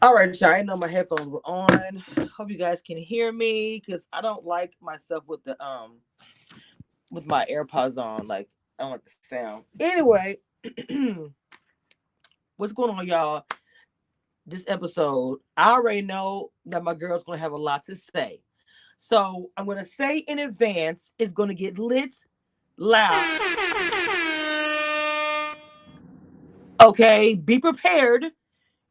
All right, y'all. I know my headphones were on. Hope you guys can hear me because I don't like myself with my AirPods on. Like I don't like the sound. Anyway, what's going on, y'all? This episode, I already know that my girl's gonna have a lot to say. So I'm gonna say in advance, it's gonna get lit, loud. Okay, be prepared.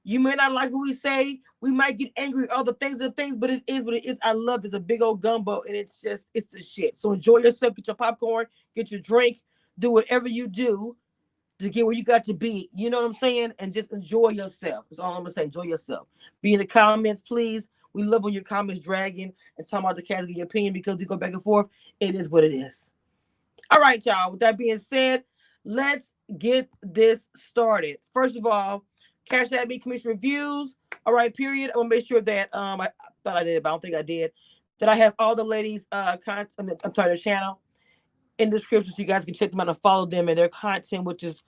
You may not like what we say. We might get angry, other things and things, but it is what it is. I love it. It's a big old gumbo, and it's the shit. So enjoy yourself. Get your popcorn, get your drink, do whatever you do to get where you got to be. You know what I'm saying? And just enjoy yourself. That's all I'm gonna say. Enjoy yourself. Be in the comments, please. We love when your comments dragging and talking about the cats and your opinion because we go back and forth. It is what it is. All right, y'all. With that being said, let's get this started. First of all, Cash App Me Commission Reviews. All right, period. I want to make sure that I thought I did, but I don't think I did. That I have all the ladies' content. I'm sorry, their channel in the description, so you guys can check them out and follow them and their content, which is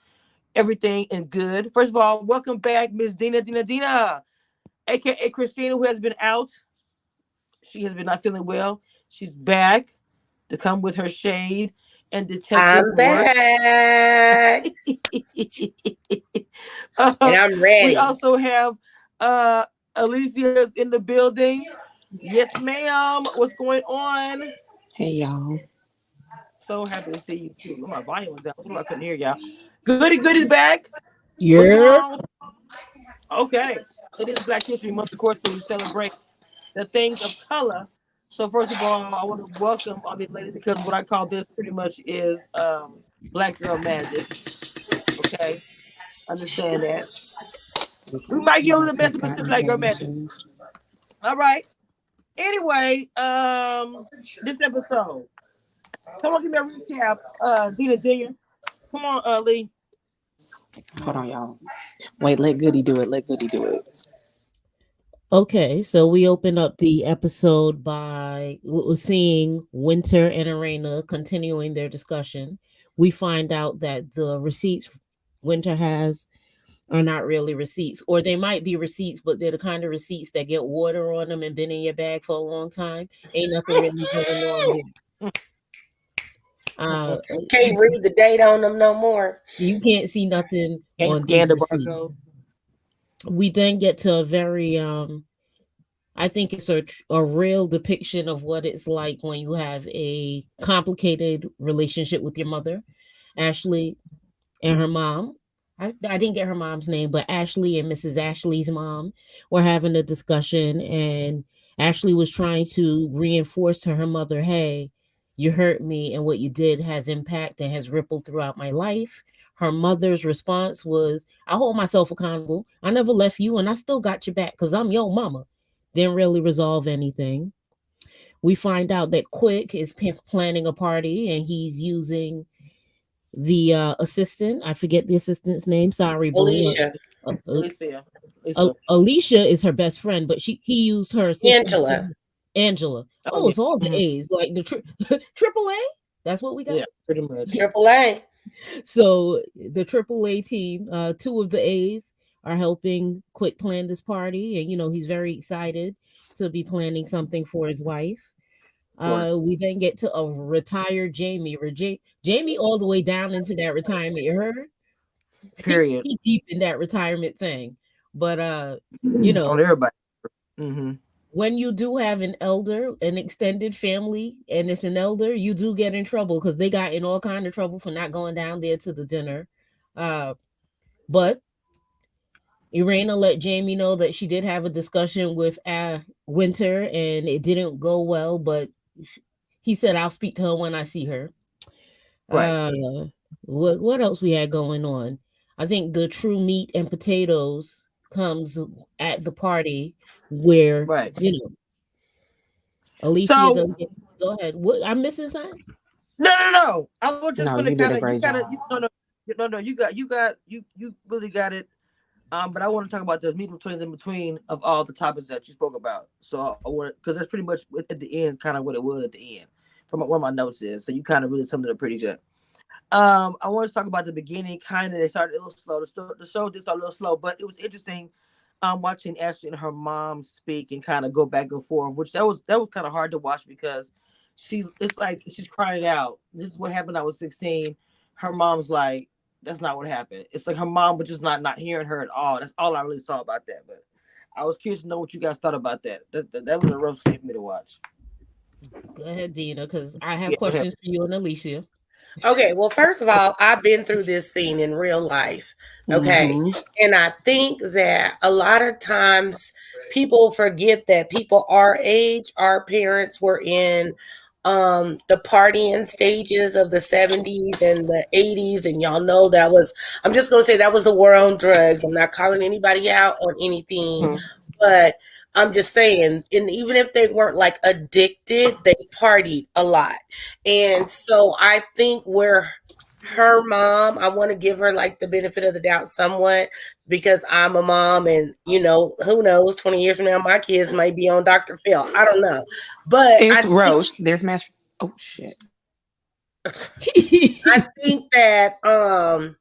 everything and good. First of all, welcome back, Miss Dina, aka Christina, who has been out. She has been not feeling well. She's back to come with her shade and detective I'm work. back and uh, I'm we ready. also have uh Alicia's in the building. Yes, ma'am. What's going on? Hey y'all. So happy to see you too. My volume was down. I couldn't hear y'all. Goody back. What's going Yeah. on? Okay. It is Black History Month, of course, so we celebrate the things of color. So first of all, I want to welcome all these ladies because what I call this pretty much is Black Girl Magic. Okay, understand that. We might get a little messy, but still Black Girl Magic. All right. Anyway, this episode. Come on, give me a recap. Dina Jr. Come on, Lee. Hold on, y'all. Wait, let Goody do it. Let Goody do it. Okay, so we open up the episode by seeing Winter and Arena continuing their discussion. We find out that the receipts Winter has are not really receipts, or they might be receipts, but they're the kind of receipts that get water on them and been in your bag for a long time. Ain't nothing really going on there. Uh, Can't read the date on them no more. you can't see nothing Can't on scan these the receipts. barcode. We then get to a very I think it's a real depiction of what it's like when you have a complicated relationship with your mother. Ashley and her mom. I didn't get her mom's name, but Ashley and Mrs. Ashley's mom were having a discussion, and Ashley was trying to reinforce to her mother, hey, you hurt me, and what you did has impact and has rippled throughout my life. Her mother's response was, I hold myself accountable. I never left you, and I still got your back because I'm your mama. Didn't really resolve anything. We find out that Quick is planning a party and he's using the assistant. I forget the assistant's name. Sorry, boo. Alicia, Alicia. Lisa. Alicia is her best friend, but he used her assistant for Angela. Angela. Oh Oh, yeah. it's all the Mhm. A's, like the triple A. That's what we got. Yeah, pretty much. Triple A. So the triple A team, two of the A's are helping Quick plan this party, and he's very excited to be planning something for his wife. Of course. We then get to a retired Jamie. Jamie all the way down into that retirement. You heard? Period. He deep in that retirement thing. But you know, On everybody. Mm-hmm. when you do have an elder, an extended family, and it's an elder, you do get in trouble because they got in all kind of trouble for not going down there to the dinner. Uh, but Irena let Jamie know that she did have a discussion with Winter and it didn't go well, but he said, I'll speak to her when I see her. Right. Uh, what else we had going on? I think the true meat and potatoes comes at the party where, Right. Alicia So doesn't get, go ahead. What, I'm missing something? no. I was just No, gonna you did kind a of you great gotta job. no. You really got it. But I want to talk about the meat between in between of all the topics that you spoke about. So I want because that's pretty much at the end, kind of what it was at the end, from what my notes is. So you kind of really summed it up pretty good. I want to talk about the beginning. Kind of they started a little slow. The show did start a little slow, but it was interesting. I'm watching Ashley and her mom speak and kind of go back and forth, which that was kind of hard to watch because it's like she's crying it out. This is what happened. I was 16. Her mom's like, that's not what happened. It's like her mom was just not hearing her at all. That's all I really saw about that. But I was curious to know what you guys thought about that. That was a rough scene for me to watch. Go ahead, Dina, because I have Yeah, go ahead. questions for you and Alicia. Okay, well, first of all, I've been through this scene in real life. Okay. Mm-hmm. And I think that a lot of times people forget that people our age, our parents were in the partying stages of the 70s and the 80s. And y'all know that was, I'm just gonna say that was the war on drugs. I'm not calling anybody out on anything, Mhm. but I'm just saying, and even if they weren't like addicted, they partied a lot. And so I think where her mom, I want to give her like the benefit of the doubt somewhat because I'm a mom and who knows, 20 years from now, my kids might be on Dr. Phil. I don't know. But It's roast. There's mashed. Oh shit. I think that her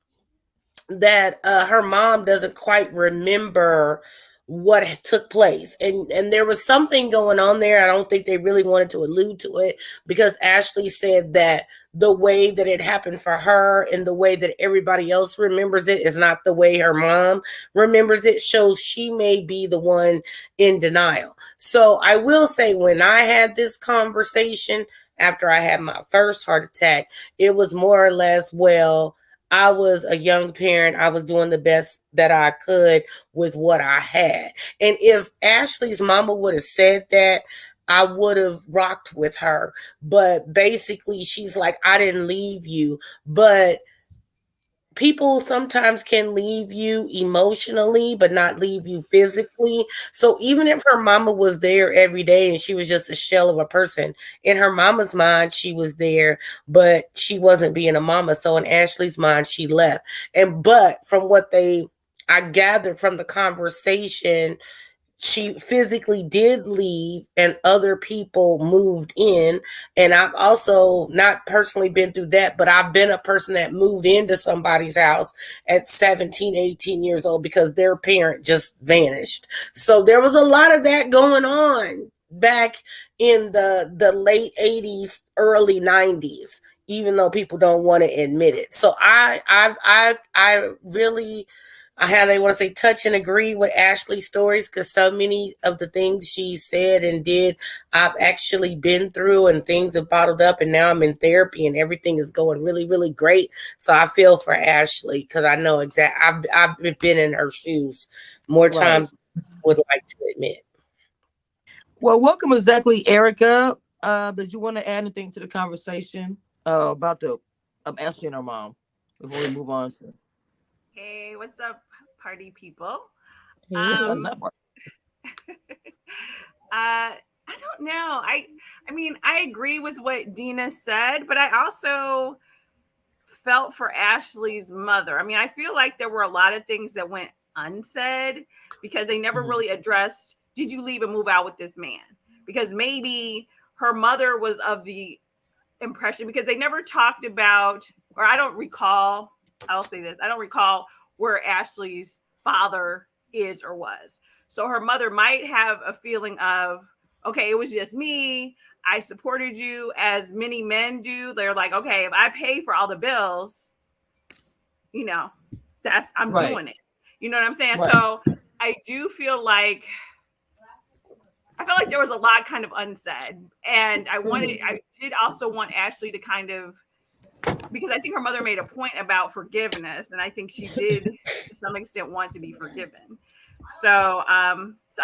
mom doesn't quite remember what took place, and there was something going on there. I don't think they really wanted to allude to it because Ashley said that the way that it happened for her and the way that everybody else remembers it is not the way her mom remembers it, shows she may be the one in denial. So I will say, when I had this conversation after I had my first heart attack, it was more or less, well, I was a young parent. I was doing the best that I could with what I had. And if Ashley's mama would have said that, I would have rocked with her. But basically, she's like, I didn't leave you. But people sometimes can leave you emotionally but not leave you physically. So even if her mama was there every day and she was just a shell of a person, in her mama's mind she was there, but she wasn't being a mama. So in Ashley's mind, she left. And but from what they I gathered from the conversation, she physically did leave and other people moved in. And I've also not personally been through that, but I've been a person that moved into somebody's house at 17, 18 years old because their parent just vanished. So there was a lot of that going on back in the late 80s, early 90s, even though people don't want to admit it. So I really, I how they want to say, touch and agree with Ashley's stories, because so many of the things she said and did, I've actually been through, and things have bottled up, and now I'm in therapy, and everything is going really, really great. So I feel for Ashley because I know exactly. I've been in her shoes more Right. times than I would like to admit. Well, welcome exactly, Erica. Did you want to add anything to the conversation about the Ashley and her mom before we move on? Hey, what's up, party people? Hey. Um, Not part- I don't know. I mean, I agree with what Dina said, but I also felt for Ashley's mother. I mean, I feel like there were a lot of things that went unsaid because they never Mhm. really addressed, did you leave and move out with this man? Because maybe her mother was of the impression, because they never talked about, or I don't recall, I'll say this, I don't recall where Ashley's father is or was. So her mother might have a feeling of, okay, it was just me. I supported you, as many men do. They're like, okay, if I pay for all the bills, you know, I'm Right. doing it. You know what I'm saying? Right. So I do feel like I felt like there was a lot kind of unsaid. And I did also want Ashley to kind of, because I think her mother made a point about forgiveness, and I think she did to some extent want to be forgiven. So I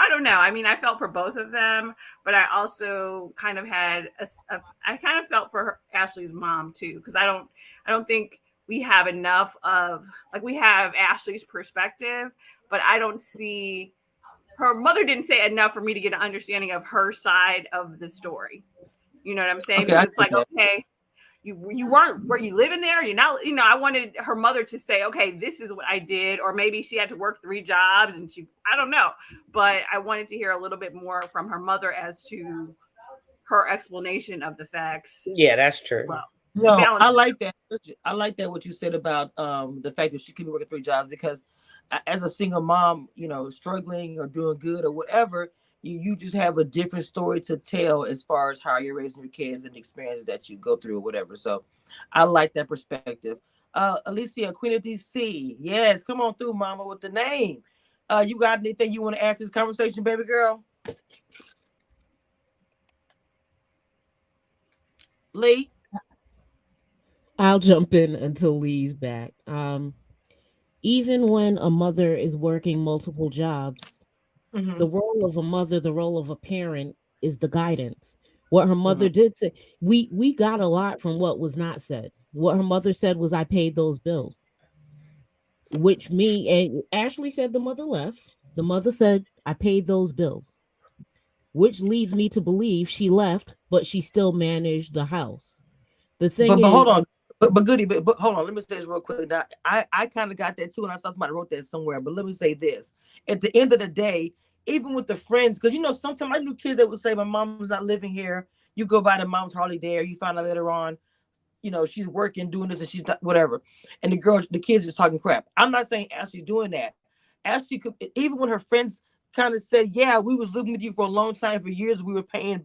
don't know. I mean, I felt for both of them, but I also kind of had I kind of felt for Ashley's mom too, because I don't think we have enough of, like, we have Ashley's perspective, but I don't see, her mother didn't say enough for me to get an understanding of her side of the story. You know what I'm saying? Okay, Because I it's get like, that. okay, you weren't, were you living there? You're not, I wanted her mother to say, okay, this is what I did, or maybe she had to work 3 jobs and I don't know, but I wanted to hear a little bit more from her mother as to her explanation of the facts. Yeah, that's true. Well, to No, I balance it. like that. I like that what you said about the fact that she could be working 3 jobs because as a single mom, struggling or doing good or whatever, you just have a different story to tell as far as how you're raising your kids and the experiences that you go through or whatever. So I like that perspective. Alicia, Queen of DC. Yes, come on through, mama, with the name. You got anything you want to add to this conversation, baby girl? Lee? I'll jump in until Lee's back. Even when a mother is working multiple jobs, Mm-hmm. the role of a mother, the role of a parent is the guidance. What her Mm-hmm. mother did say, we got a lot from what was not said. What her mother said was, "I paid those bills," which me and Ashley said the mother left. The mother said, "I paid those bills," which leads me to believe she left, but she still managed the house. The thing But hold is, on. But goody, but hold on. Let me say this real quick. Now, I kind of got that too, and I saw somebody wrote that somewhere. But let me say this: at the end of the day, even with the friends, because sometimes I knew kids that would say, "My mom's not living here." You go by the mom's hardly there. You find out later on, she's working, doing this, and she's not, whatever. And the kids just talking crap. I'm not saying Ashley doing that. Ashley could, even when her friends kind of said, "Yeah, we was living with you for a long time, for years. We were paying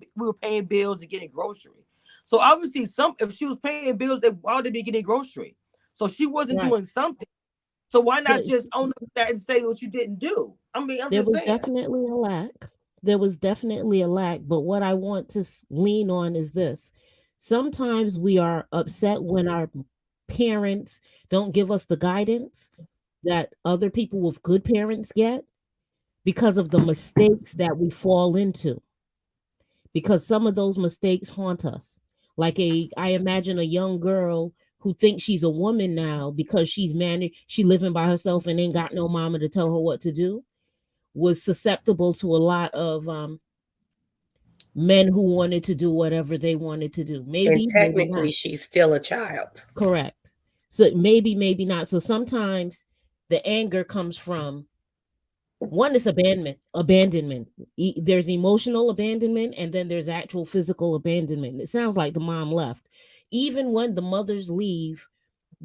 bills and getting grocery." So obviously, if she was paying bills, they why would they be getting grocery? So she wasn't right. doing something. So why So not just own up to that and say what you didn't do? I mean, I'm there just was saying. definitely a lack. There was definitely a lack. But what I want to lean on is this. Sometimes we are upset when our parents don't give us the guidance that other people with good parents get because of the mistakes that we fall into. Because some of those mistakes haunt us. I imagine a young girl who thinks she's a woman now because she living by herself and ain't got no mama to tell her what to do, was susceptible to a lot of men who wanted to do whatever they wanted to do. And Maybe, maybe technically, not. she's still a child. Correct. So maybe, maybe not. So sometimes the anger comes from one is abandonment. There's emotional abandonment, and then there's actual physical abandonment. It sounds like the mom left. Even when the mothers leave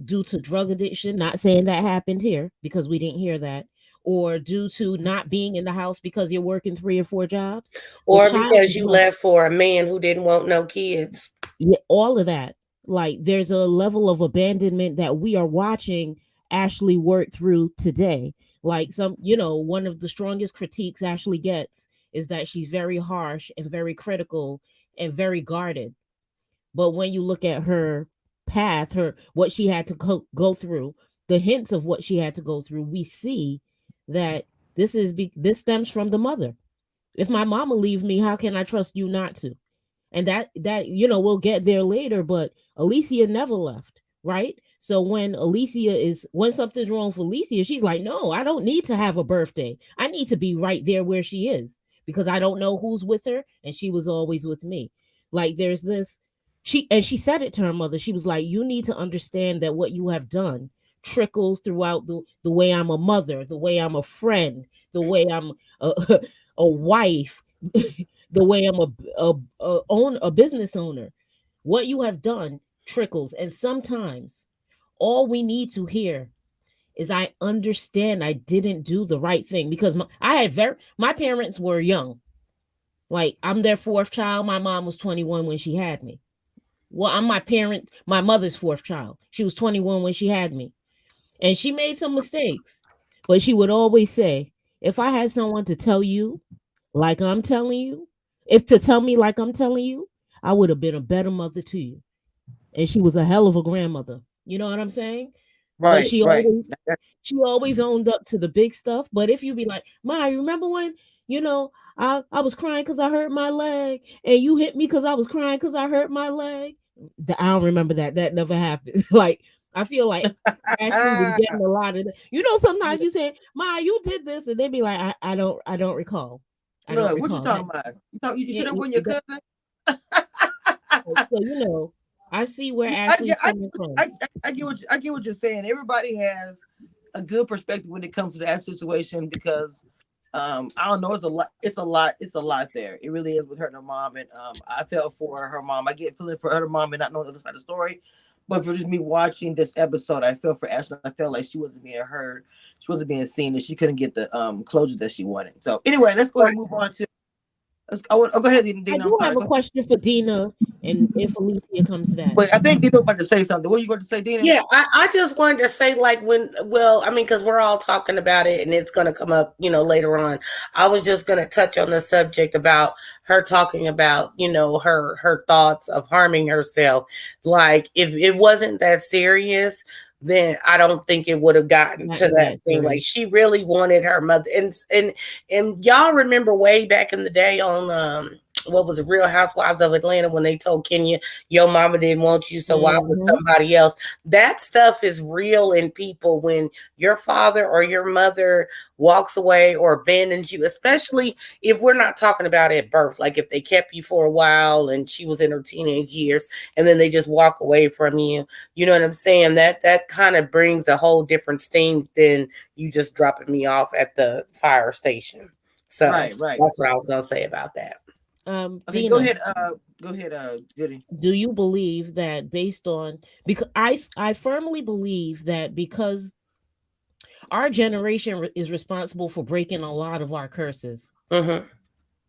due to drug addiction, not saying that happened here because we didn't hear that, or due to not being in the house because you're working 3 or 4 jobs, the Or child because is you left. left for a man who didn't want no kids. Yeah, all of that. Like there's a level of abandonment that we are watching Ashley work through today. Like one of the strongest critiques Ashley gets is that she's very harsh and very critical and very guarded. But when you look at her path, her what she had to go through, the hints of what she had to go through, we see that this stems from the mother. If my mama leave me, how can I trust you not to? And that we'll get there later, but Alicia never left, right? So when something's wrong for Alicia, she's like, no, I don't need to have a birthday. I need to be right there where she is because I don't know who's with her, and she was always with me. Like there's this she said it to her mother. She was like, you need to understand that what you have done trickles throughout the way I'm a mother, the way I'm a friend, the way I'm a, a wife, the way I'm a business owner. What you have done trickles, and sometimes all we need to hear is, I understand I didn't do the right thing because my parents were young. Like I'm their fourth child. My mom was 21 when she had me. Well, I'm my mother's fourth child. She was 21 when she had me, and she made some mistakes, but she would always say, if I had someone to tell you like I'm telling you, if to tell me like I'm telling you, I would have been a better mother to you. And she was a hell of a grandmother. You know what I'm saying? But Right, right. she always owned up to the big stuff. But if you be like, Ma, you remember when, I was crying because I hurt my leg and you hit me because I was crying because I hurt my leg. I don't remember that. That never happened. Like, I feel like Ashley was getting a lot of sometimes Yeah. you say, Ma, you did this, and they be like, I don't recall. I don't Look, what you recall that. talking about? You Yeah, should have won your cousin. so I see where Yeah, I Ashley's get, coming from. I get what you're saying. Everybody has a good perspective when it comes to that situation because I don't know, it's a lot there. It really is with her and her mom, and I felt for her mom. I get feeling for her mom and not knowing the other side of the story, But for just me watching this episode, I felt for Ashley. I felt like she wasn't being heard, she wasn't being seen, and she couldn't get the closure that she wanted. So anyway, let's go ahead and move on to. Go ahead, I Dina. I'm do sorry. have a Go ahead. question for Dina, and if Alicia comes back. Wait, I think Dina was about to say something. What are you going to say, Dina? Yeah, I just wanted to say, like, I mean, because we're all talking about it and it's going to come up, later on. I was just going to touch on the subject about her talking about, her thoughts of harming herself. Like, if it wasn't that serious, then I don't think it would have gotten Not to in that that thing. Like, serious. she really wanted her mother. And y'all remember way back in the day on, what was it, Real Housewives of Atlanta, when they told Kenya, your mama didn't want you, so why would Mm-hmm. somebody else? That stuff is real in people when your father or your mother walks away or abandons you, especially if we're not talking about at birth. Like if they kept you for a while and she was in her teenage years and then they just walk away from you. You know what I'm saying? That kind of brings a whole different sting than you just dropping me off at the fire station. So Right, right. that's what I was gonna say about that. Okay, go Dina, ahead. Go ahead. Goody. do you believe that based on, because I firmly believe that because our generation is responsible for breaking a lot of our curses. Mm-hmm.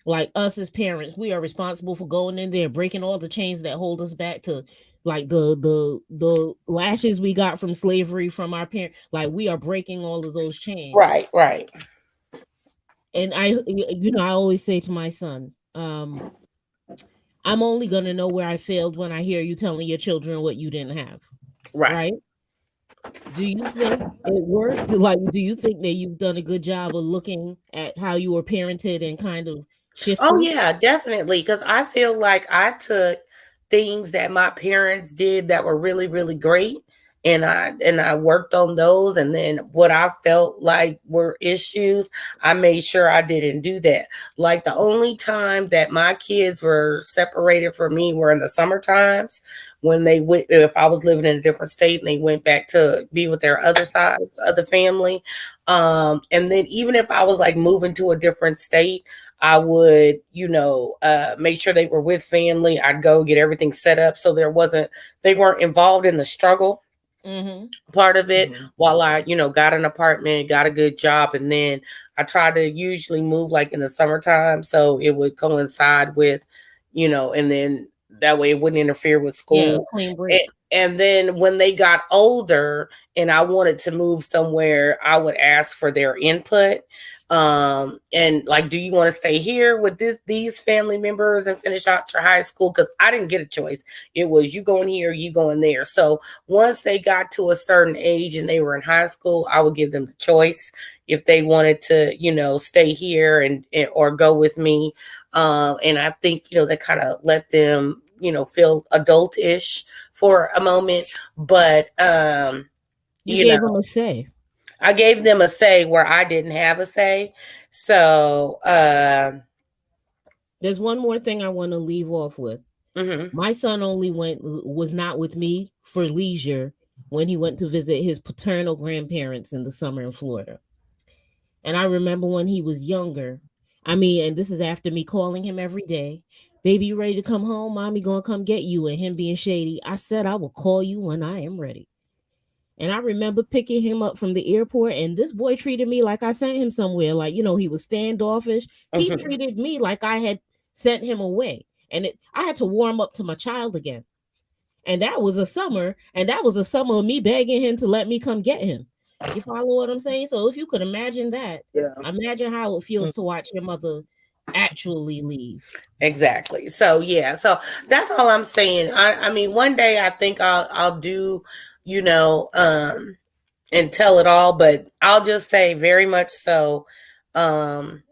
Like us as parents, we are responsible for going in there, breaking all the chains that hold us back to, like the lashes we got from slavery from our parents. Like we are breaking all of those chains. Right, right. And I always say to my son, I'm only gonna know where I failed when I hear you telling your children what you didn't have. Right. Right? Do you think it worked? Like, do you think that you've done a good job of looking at how you were parented and kind of Oh shifting? yeah, definitely. Because I feel like I took things that my parents did that were really, really great, and I worked on those. And then what I felt like were issues, I made sure I didn't do that. Like the only time that my kids were separated from me were in the summer times when they went. If I was living in a different state and they went back to be with their other sides of the family, and then even if I was like moving to a different state. I would, make sure they were with family. I'd go get everything set up so they weren't involved in the struggle Mm-hmm. part of it Mm-hmm. while I, got an apartment, got a good job. And then I try to usually move like in the summertime. So it would coincide with, and then that way it wouldn't interfere with Yeah, a school. clean And, break. and then when they got older and I wanted to move somewhere, I would ask for their input. And like, do you want to stay here with these family members and finish out your high school? Because I didn't get a choice. It was you going here, you going there. So once they got to a certain age and they were in high school, I would give them the choice if they wanted to, stay here and or go with me. And I think, that kind of let them, feel adult-ish for a moment. But You you know, gave them a say. I gave them a say where I didn't have a say. So There's one more thing I want to leave off with. mhm. My son was not with me for leisure when he went to visit his paternal grandparents in the summer in Florida. And I remember when he was younger. I mean, and this is after me calling him every day. Baby, you ready to come home? Mommy gonna come get you. And him being shady. I said I will call you when I am ready. And I remember picking him up from the airport, and this boy treated me like I sent him somewhere. Like, he was standoffish. He Mhm. treated me like I had sent him away. And I had to warm up to my child again. And that was a summer. And that was a summer of me begging him to let me come get him. You follow what I'm saying? So if you could imagine that, Yeah. imagine how it feels to watch your mother actually leave. Exactly. So yeah, so that's all I'm saying. I mean, one day I think I'll do, you know, and tell it all, but I'll just say very much so. Um,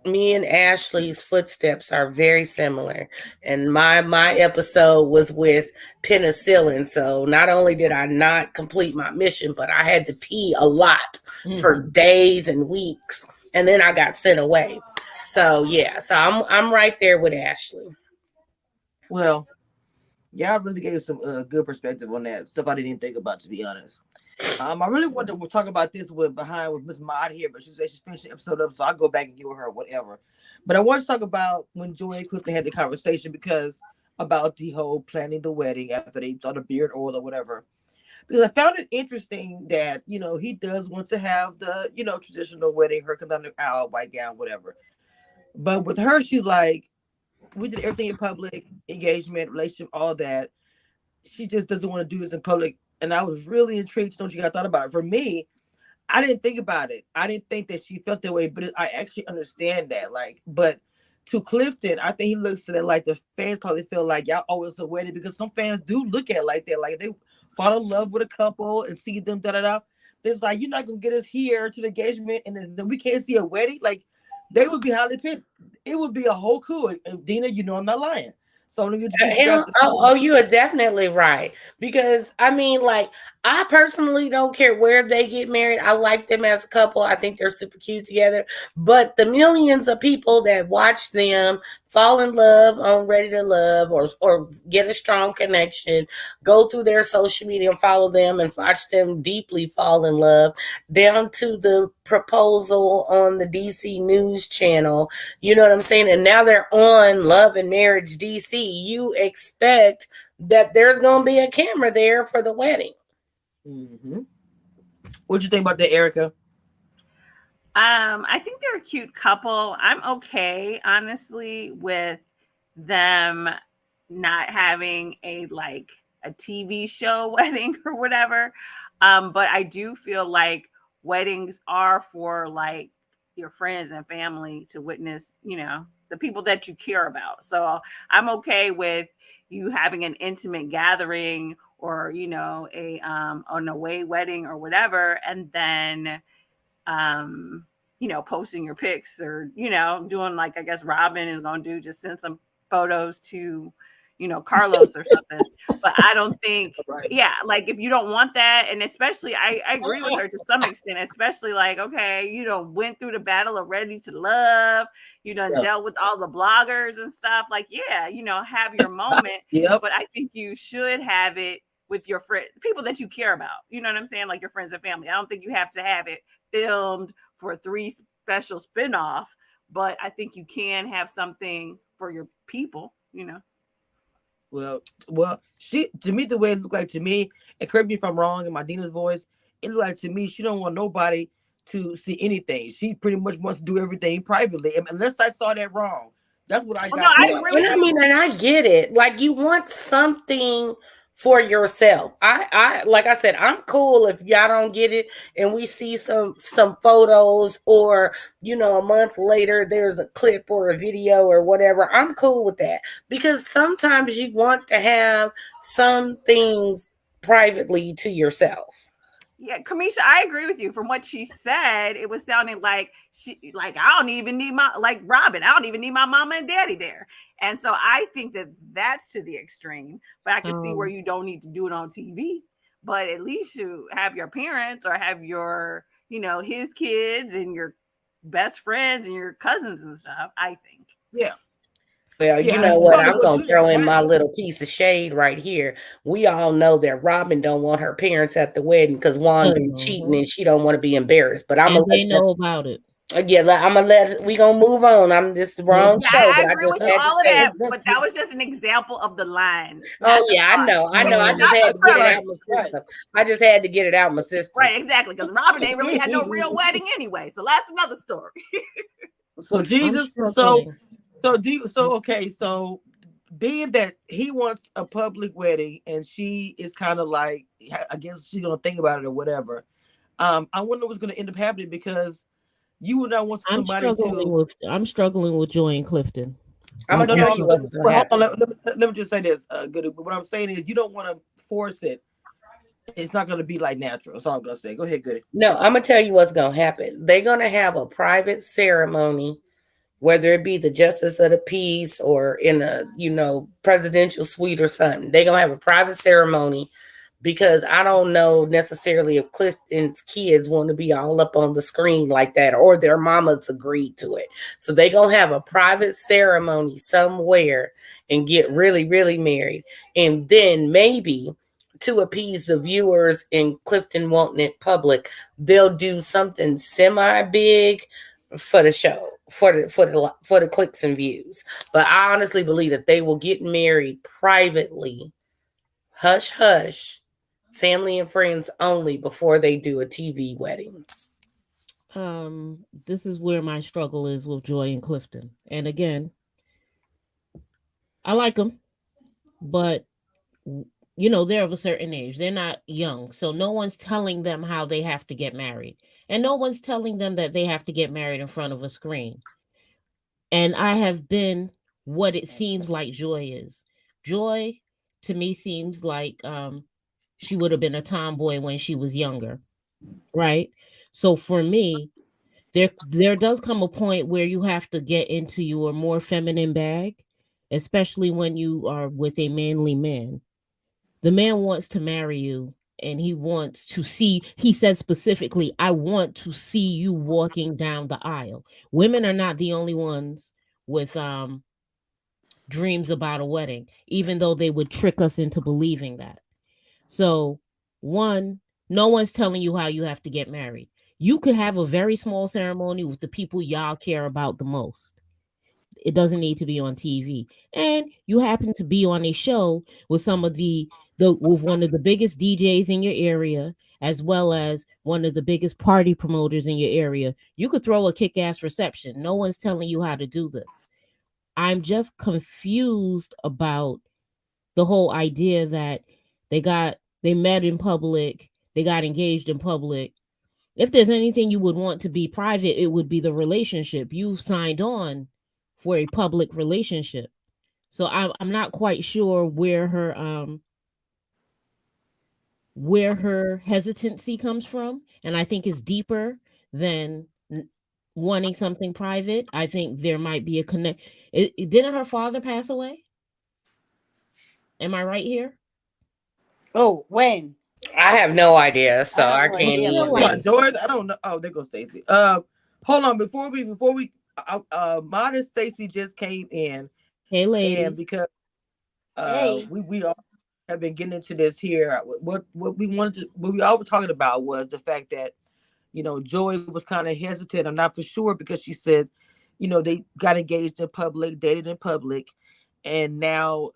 Me and Ashley's footsteps are very similar, and my episode was with penicillin. So not only did I not complete my mission, but I had to pee a lot for Mhm. days and weeks, and then I got sent away. So yeah, so I'm right there with Ashley. Well, yeah, I really gave some good perspective on that stuff I didn't even think about, to be honest. I really wanted to talk about this with Miss Maud here, but she said she's finished the episode up, so I'll go back and give her whatever. But I want to talk about when Joy and Clifton had the conversation because about the whole planning the wedding after they saw the beard oil or whatever. Because I found it interesting that, he does want to have the, traditional wedding, her come down the aisle, white gown, whatever. But with her, she's like, we did everything in public, engagement, relationship, all that. She just doesn't want to do this in public. And I was really intrigued to know what you guys thought about it. For me, I didn't think about it. I didn't think that she felt that way, but I actually understand that. Like, but to Clifton, I think he looks at it like the fans probably feel like y'all always a wedding, because some fans do look at it like that. Like, they fall in love with a couple and see them da da da. It's like, you're not gonna get us here to the engagement and then we can't see a wedding. Like, they would be highly pissed. It would be a whole coup. And Dina, I'm not lying. So I'm gonna get you guys. You are definitely right. Because I mean, like, I personally don't care where they get married. I like them as a couple. I think they're super cute together. But the millions of people that watch them fall in love on Ready to Love, or get a strong connection, go through their social media and follow them and watch them deeply fall in love, down to the proposal on the DC News channel. You know what I'm saying? And now they're on Love and Marriage DC. You expect that there's going to be a camera there for the wedding. Mm-hmm. What'd you think about that, Erica? I think they're a cute couple. I'm okay, honestly, with them not having a TV show wedding or whatever. But I do feel like weddings are for like your friends and family to witness, the people that you care about. So I'm okay with you having an intimate gathering, or a an away wedding or whatever, and then posting your pics, or doing like, I guess Robin is going to do, just send some photos to Carlos or something. But I don't think, Right. yeah, like, if you don't want that, and especially I agree with her to some extent, especially like, okay, went through the battle of Ready to Love, dealt with all the bloggers and stuff, like, yeah, have your moment. Yep. But I think you should have it with your friend, people that you care about, you know what I'm saying, like your friends and family. I don't think you have to have it filmed for 3 special spinoff, but I think you can have something for your people. Well, she, to me, the way it looked like to me, and correct me if I'm wrong in my Dina's voice, it looked like to me she don't want nobody to see anything. She pretty much wants to do everything privately, unless I saw that wrong. That's what I got. No, I agree with you. And I get it. Like, you want something for yourself. I like I said, I'm cool if y'all don't get it and we see some photos, or a month later there's a clip or a video or whatever. I'm cool with that, because sometimes you want to have some things privately to yourself. Yeah, Kamisha, I agree with you. From what she said, it was sounding like I don't even need Robin, I don't even need my mama and daddy there. And so I think that that's to the extreme, but I can see where you don't need to do it on TV, but at least you have your parents, or have your, his kids and your best friends and your cousins and stuff, I think. Yeah. Well, Yeah, you know what? probably I'm would gonna do throw that, in my right? little piece of shade right here. We all know that Robin don't want her parents at the wedding because Juan been cheating and she don't want to be embarrassed. But I'm And gonna they know about it. I'm gonna we gonna move on. I'm this the wrong Yeah, show, I but I agree just with you, had to all of say that, it. but that was just an example of the line. Oh yeah, I know. I just had to get it out my system. I just had to get it out my system. Right, exactly, because Robin ain't really had no real wedding anyway, so that's another story. So Jesus, so being that he wants a public wedding and she is kind of like, I guess she's gonna think about it or whatever. I wonder what's gonna end up happening, because you would not want somebody I'm struggling with Joy and Clifton. I'm gonna tell you what's gonna happen. Let me just say this, good. But what I'm saying is, you don't want to force it. It's not gonna be like natural. That's all I'm gonna say. Go ahead, Goody. No, I'm gonna tell you what's gonna happen. They're gonna have a private ceremony, whether it be the justice of the peace or in a presidential suite or something. They're gonna have a private ceremony, because I don't know necessarily if Clifton's kids want to be all up on the screen like that, or their mamas agreed to it. So they're gonna have a private ceremony somewhere and get really, really married. And then maybe, to appease the viewers and Clifton wanting it public, they'll do something semi big for the show, for the clicks and views. But I honestly believe that they will get married privately, hush hush, family and friends only before they do a TV wedding. This is where my struggle is with Joy and Clifton. And again, I like them, but they're of a certain age. They're not young. So no one's telling them how they have to get married. And no one's telling them that they have to get married in front of a screen. And I have been what it seems like Joy is. Joy to me seems like she would have been a tomboy when she was younger. Right? So for me, there does come a point where you have to get into your more feminine bag, especially when you are with a manly man. The man wants to marry you and he wants to see, he said specifically, I want to see you walking down the aisle. Women are not the only ones with dreams about a wedding, even though they would trick us into believing that. So, one, no one's telling you how you have to get married. You could have a very small ceremony with the people y'all care about the most. It doesn't need to be on TV. And you happen to be on a show with some of with one of the biggest DJs in your area, as well as one of the biggest party promoters in your area. You could throw a kick-ass reception. No one's telling you how to do this. I'm just confused about the whole idea that they met in public, they got engaged in public. If there's anything you would want to be private, it would be the relationship. You've signed on for a public relationship. So I'm not quite sure where her hesitancy comes from. And I think it's deeper than wanting something private. I think there might be a connect. Didn't her father pass away? Am I right here? Oh, when? I have no idea, so I I have no can't idea even. about What, George? I don't know. Oh, there goes Stacy. Hold on. Before we, Mod and Stacy just came in, Hey, ladies. and because Hey. we all have been getting into this here. What we all were talking about was the fact that Joy was kind of hesitant. I'm not for sure because she said, they got engaged in public, dated in public, and now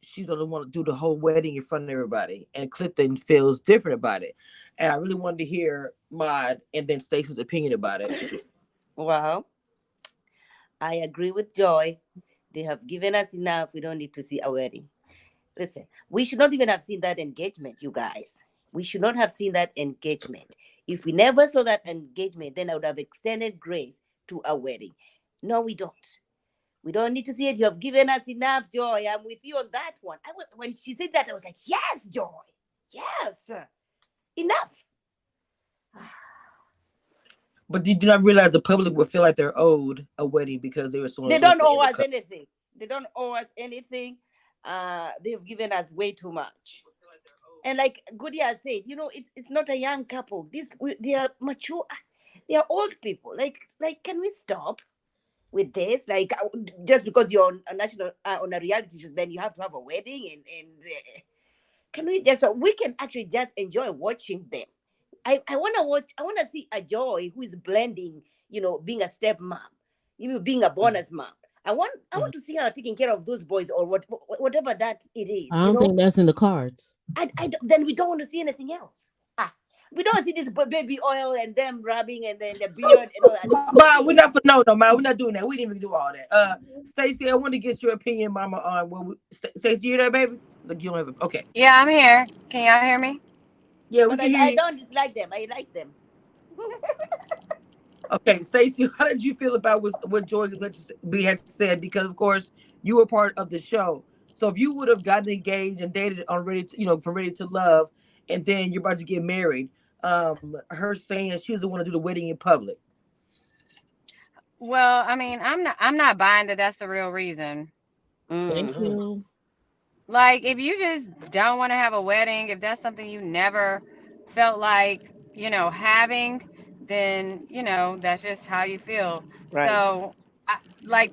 she doesn't want to do the whole wedding in front of everybody. And Clifton feels different about it. And I really wanted to hear Mod and then Stacey's opinion about it. Well, I agree with Joy. They have given us enough. We don't need to see a wedding. Listen, we should not even have seen that engagement, you guys. We should not have seen that engagement. If we never saw that engagement, then I would have extended grace to a wedding. No, we don't. We don't need to see it. You have given us enough, Joy. I'm with you on that one. When she said that, I was like, yes, Joy. Yes. Enough. But you do not realize the public will feel like they're owed a wedding because they were so. They don't owe us anything. They don't owe us anything. They've given us way too much. And like Goody has said, it's not a young couple. They are mature. They are old people. Like, can we stop with this? Like, just because you're on a national on a reality show, then you have to have a wedding and can we just so we can actually just enjoy watching them. I want to watch. I want to see a Joy who is blending, being a stepmom, even being a bonus mom. I want to see her taking care of those boys or whatever that it is. I don't think that's in the cards. Then we don't want to see anything else. We don't see this baby oil and them rubbing and then the beard and all that. Ma, we're not Ma, we're not doing that. We didn't even do all that. Stacey, I want to get your opinion, Mama, on Stacey, you there, baby? It's like you don't have it. Okay. Yeah, I'm here. Can y'all hear me? Yeah, we can hear you. I don't dislike them. I like them. Okay, Stacey, how did you feel about what Joy had said? Because of course you were part of the show. So if you would have gotten engaged and dated on from Ready to Love, and then you're about to get married, her saying she doesn't want to do the wedding in public. Well, I mean, I'm not buying that that's the real reason. Thank you. Like, if you just don't want to have a wedding, if that's something you never felt like, having, then, that's just how you feel. Right. So, like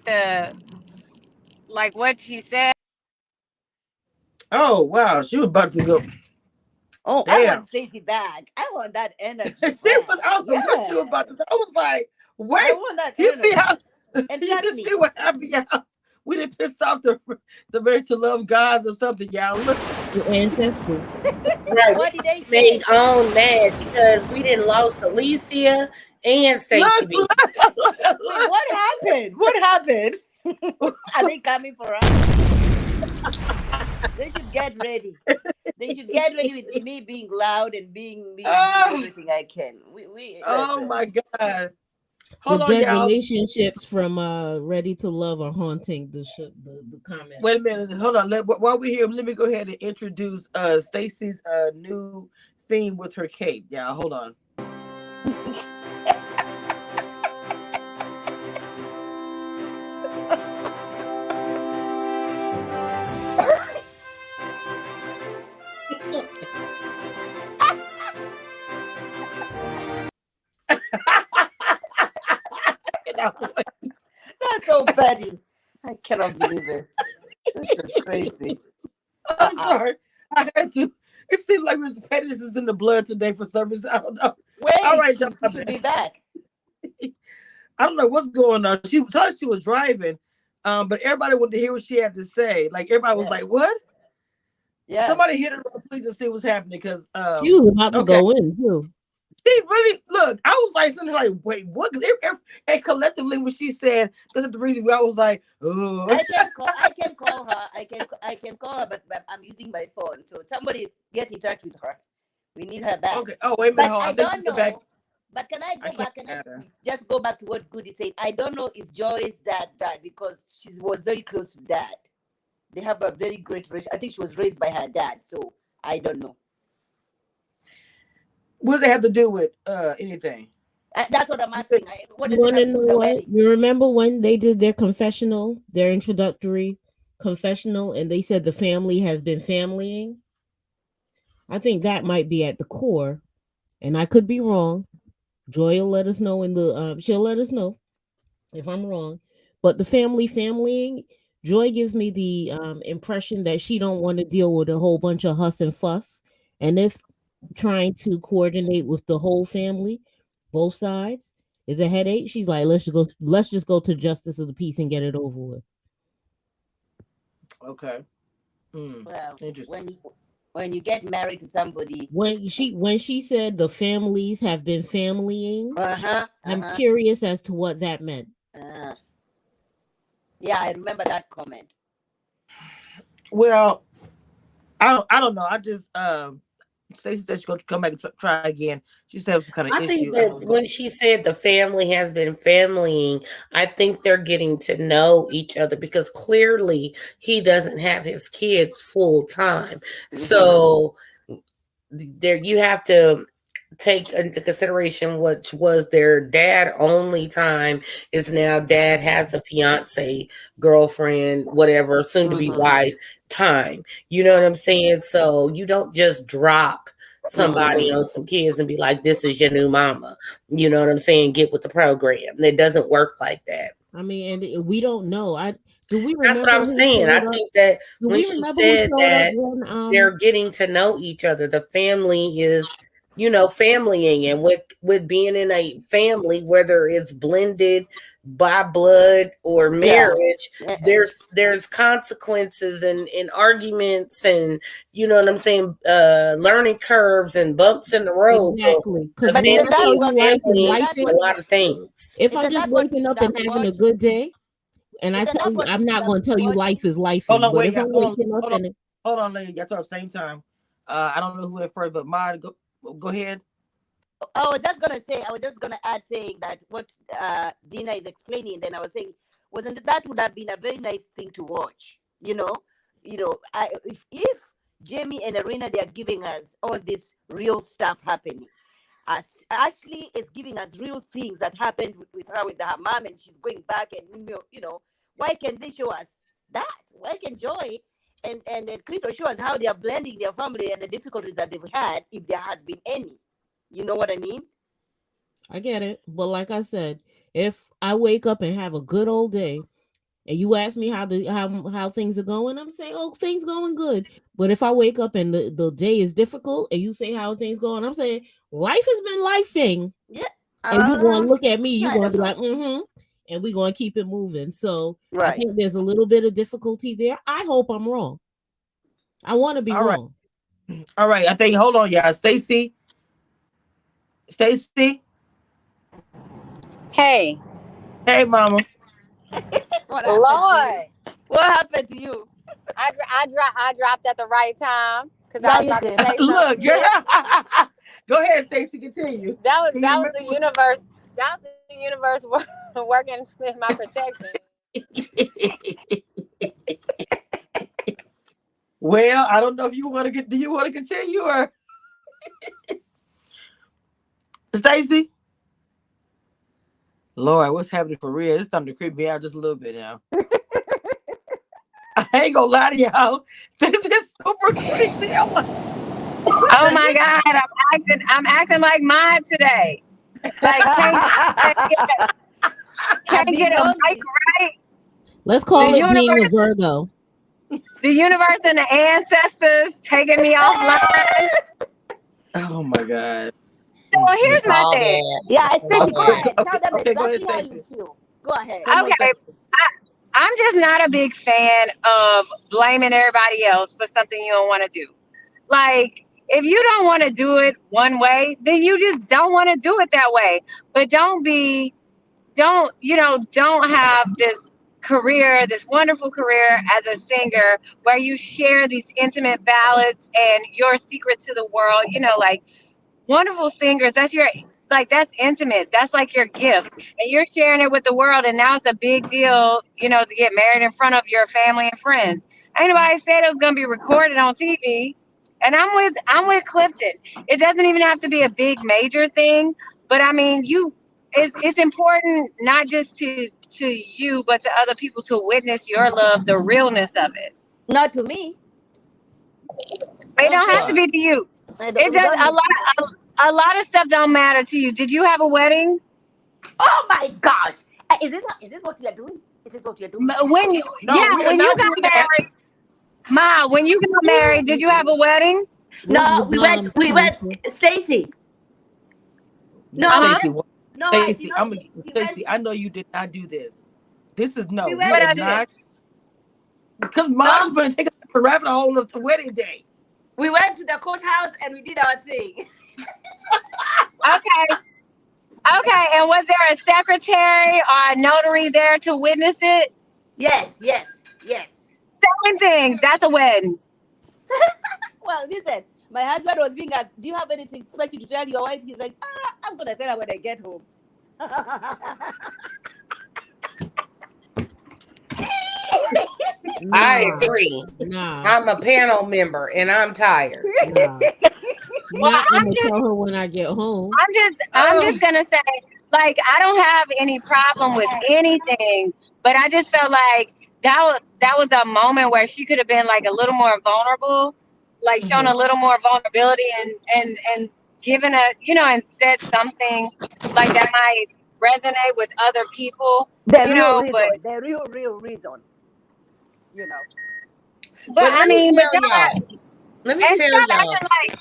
what she said. Oh, wow. She was about to go. Oh, damn. I want Stacey back. I want that energy. I was about to. I was like, wait. I want that You energy. see how And You trust can me, see what happened, y'all. We didn't piss off the ready to love gods or something, y'all. Look, Your ancestors. Right. what did they We made say? on mad because we didn't lost Alicia and Stacy look, B. Wait, what happened? What happened? Are they coming for us? They should get ready. They should get ready with me being loud and being me and doing Oh, everything I can. We oh listen. my God. The Hold on, dead y'all. relationships from Ready to Love are haunting the comments. Wait a minute. Hold on. While we're here, let me go ahead and introduce Stacy's new theme with her cape. Y'all, hold on. That's so petty. I cannot believe it. This is crazy. I'm sorry. I had to. It seems like Miss Pettiness is in the blood today for some reason. I don't know. All Wait, right, y'all. she should be back. I don't know what's going on. She thought she was driving, but everybody wanted to hear what she had to say. Like everybody was Yes. like, "What?" Yes. Somebody hit her up, please, to see what's happening. Because She was about to okay, go in too. she really look. I was like, something like, "Wait, what?" And collectively, when she said, "That's the reason," I was like, "Oh." I can call her. I can call her, but I'm using my phone. So somebody get in touch with her. We need her back. Okay. Oh, wait a minute. But Hold on. I I think don't she's know. back. But can I I go can't. back and just go back to what Goody said? I don't know if Joy's dad died because she was very close to dad. They have a very great relationship. I think she was raised by her dad, so I don't know. What does it have to do with anything? That's what I'm asking. What You does it want have to to know do with the what? wedding? You remember when they did their confessional, their introductory confessional, and they said the family has been familying? I think that might be at the core, and I could be wrong. Joy will let us know in the. She'll let us know if I'm wrong. But the familying, Joy gives me the impression that she don't want to deal with a whole bunch of huss and fuss, and if trying to coordinate with the whole family, both sides, is a headache. She's like, let's just go to justice of the peace and get it over with. Okay. Well, Interesting. when you get married to somebody, When she said the families have been familying, I'm curious as to what that meant. Yeah, I remember that comment. Well, I don't know. I just Stacey said she's gonna come back and try again. She said some kind of I issue. think that when she said the family has been familying, I think they're getting to know each other because clearly he doesn't have his kids full time. So there you have to take into consideration what was their dad only time is now dad has a fiance, girlfriend, whatever, soon to be wife time. You know what I'm saying? So you don't just drop somebody on some kids and be like, this is your new mama. You know what I'm saying? Get with the program. It doesn't work like that. I mean, and we don't know. Do we That's remember what I'm who saying. I showed up? think that Do when we she remember who said showed up that when they're getting to know each other, the family is, familying, and with being in a family, whether it's blended by blood or marriage, there's consequences and arguments and you know what I'm saying, learning curves and bumps in the road. So exactly? Because the But when isn't I that tell family you what? life is family Isn't is that life, a what? lot of things. if I'm Isn't just that what we waking should up have and having a watched? good day, and I Isn't tell that you, what we I'm should not have going to tell you watched? life is hold lifing, on, but wait, if I'm waking up and hold on, lady. Y'all talk at the same time. I don't know who went first, but Mod, go ahead. I was just gonna add saying that what Dina is explaining. Then I was saying, wasn't that would have been a very nice thing to watch? If Jamie and Arena they are giving us all this real stuff happening. As Ashley is giving us real things that happened with her with her mom, and she's going back, and why can they show us that? Why can Joy and Clifford show us how they are blending their family and the difficulties that they've had, if there has been any? You know what I mean? I get it. But like I said, if I wake up and have a good old day, and you ask me how things are going, I'm saying, oh, things going good. But if I wake up and the day is difficult, and you say how things going, I'm saying life has been lifing. Yeah. And you going to look at me, you I going to don't be know. like, and we're going to keep it moving. So I Right. think there's a little bit of difficulty there. I hope I'm wrong. I want to be All right. wrong. All right. I think. Hold on, y'all. Stacy. Stacy. Hey, Hey, mama. What happened to you? Lord, What happened to you? I dropped at the right time because Yeah, I was you about to did. say some Look, girl. shit. Go ahead, Stacy. Continue. That Can you was remember? the universe. That was the universe working in my protection. Well, I don't know if you want to get. Do you want to continue or Stacy? Lord, what's happening for real? It's starting to creep me out just a little bit now. I ain't gonna lie to y'all. This is super creepy. I'm like, what Oh the my heck? God, I'm acting like mine today. Like I'm can't being get a mic nosy. right. Let's The call it being a universe, Virgo. the universe and the ancestors taking me offline. Oh my god. So It's here's my all thing. bad. Yeah, It's all Stacey, go bad. ahead. Tell them Okay, go ahead, exactly how you Stacy. feel. Go ahead. Come on, Okay, Stacy. I'm just not a big fan of blaming everybody else for something you don't want to do. Like, if you don't want to do it one way, then you just don't want to do it that way. But don't have this career, this wonderful career as a singer where you share these intimate ballads and your secret to the world, like wonderful singers. That's intimate. That's like your gift. And you're sharing it with the world. And now it's a big deal, to get married in front of your family and friends. Ain't nobody said it was gonna be recorded on TV. And I'm with Clifton. It doesn't even have to be a big major thing, but I mean it's important not just to you but to other people to witness your love, the realness of it. Not to me. It don't have Okay. to Right. be to you. It We does don't need to. a lot of stuff don't matter to you. Did you have a wedding? Oh my gosh. Is this what we are doing? Is this what we are doing? When you No, we are when you not got doing that. married, Ma, when you got married, did you have a wedding? This is No, the we Dom went, culture. Stacy. No, Uh-huh. Stacy, no, I did Stacy, not. We went, Stacy, I know you did not do this. This is no, we we went What are I to did? not the, because no, mom's gonna take a rabbit hole of the wedding day. we went to the courthouse and we did our thing. Okay. Okay. And was there a secretary or a notary there to witness it? Yes, yes, yes. Same thing. That's a wedding. Well, listen, my husband was being asked, do you have anything special to tell your wife? He's like, I'm going to tell her when I get home. I Nah, agree. nah, I'm a panel member and I'm tired. nah. Well, Not I'm I'm gonna just tell her when I get home. I'm just gonna say, like, I don't have any problem with anything, but I just felt like that was a moment where she could have been like a little more vulnerable, like shown Mhm. a little more vulnerability and given and said something like that might resonate with other people, The real but reason, the real reason, you know. But I let me mean, but tell y'all. Let me tell stop y'all. acting like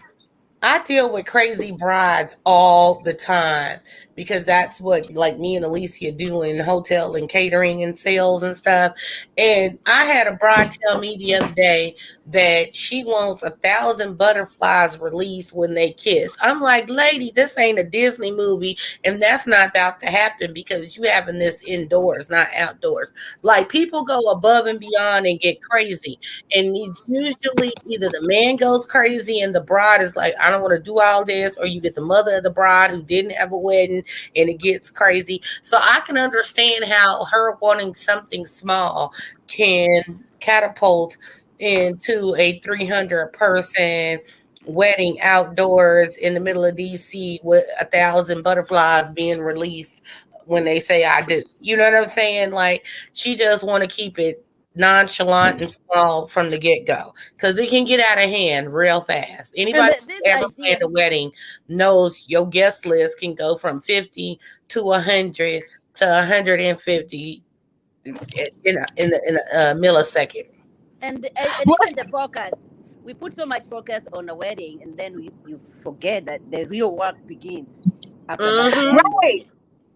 I deal with crazy brides all the time because that's what like me and Alicia do in hotel and catering and sales and stuff. And I had a bride tell me the other day that she wants 1,000 butterflies released when they kiss. I'm like, lady, this ain't a Disney movie, and that's not about to happen because you having this indoors, not outdoors. Like people go above and beyond and get crazy. And it's usually either the man goes crazy and the bride is like, I don't want to do all this, or you get the mother of the bride who didn't have a wedding and it gets crazy. So I can understand how her wanting something small can catapult into a 300 person wedding outdoors in the middle of DC with 1,000 butterflies being released when they say I do. You know what I'm saying? Like she just want to keep it nonchalant and small from the get go because it can get out of hand real fast. And Anybody this who ever idea, planned a wedding knows your guest list can go from 50 to 100 to 150 in a millisecond. and even the focus. We put so much focus on the wedding, and then you forget that the real work begins after that Mm-hmm. ceremony.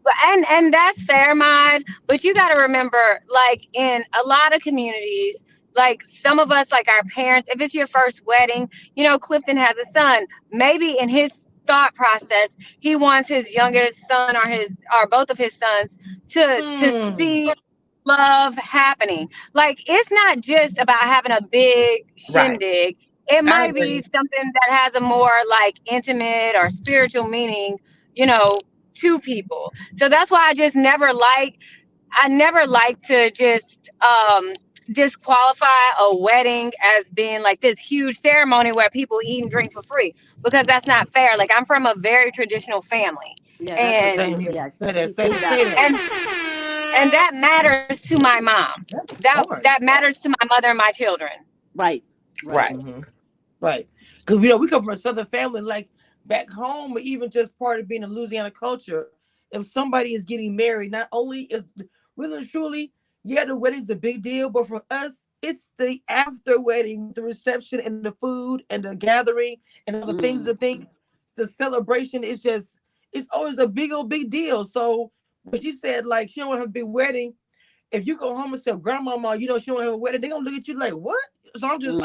right. and that's fair, Mod. But you got to remember, like in a lot of communities, like some of us, like our parents, if it's your first wedding, you know, Clifton has a son. Maybe in his thought process, he wants his youngest son or both of his sons to see love happening. Like it's not just about having a big Right. shindig. It I might be agree. something that has a more like intimate or spiritual meaning, you know, to people. So that's why I never like to just disqualify a wedding as being like this huge ceremony where people eat and drink for free, because that's not fair. Like I'm from a very traditional family. Yeah, that's a And Same good. here. Yeah, Say she that. Say, said that. say that. and that matters to my mom. Yeah, of That course. that matters to my mother and my children. Right. Right. Right. Because we come from a Southern family, like back home, or even just part of being a Louisiana culture. If somebody is getting married, not only is really and truly, yeah, the wedding's a big deal, but for us, it's the after wedding, the reception and the food and the gathering and all the things, the celebration is just, it's always a big deal. So when she said like she don't want to have a big wedding, if you go home and tell grandmama, you know, she don't want to have a wedding, they gonna look at you like, what? So I'm just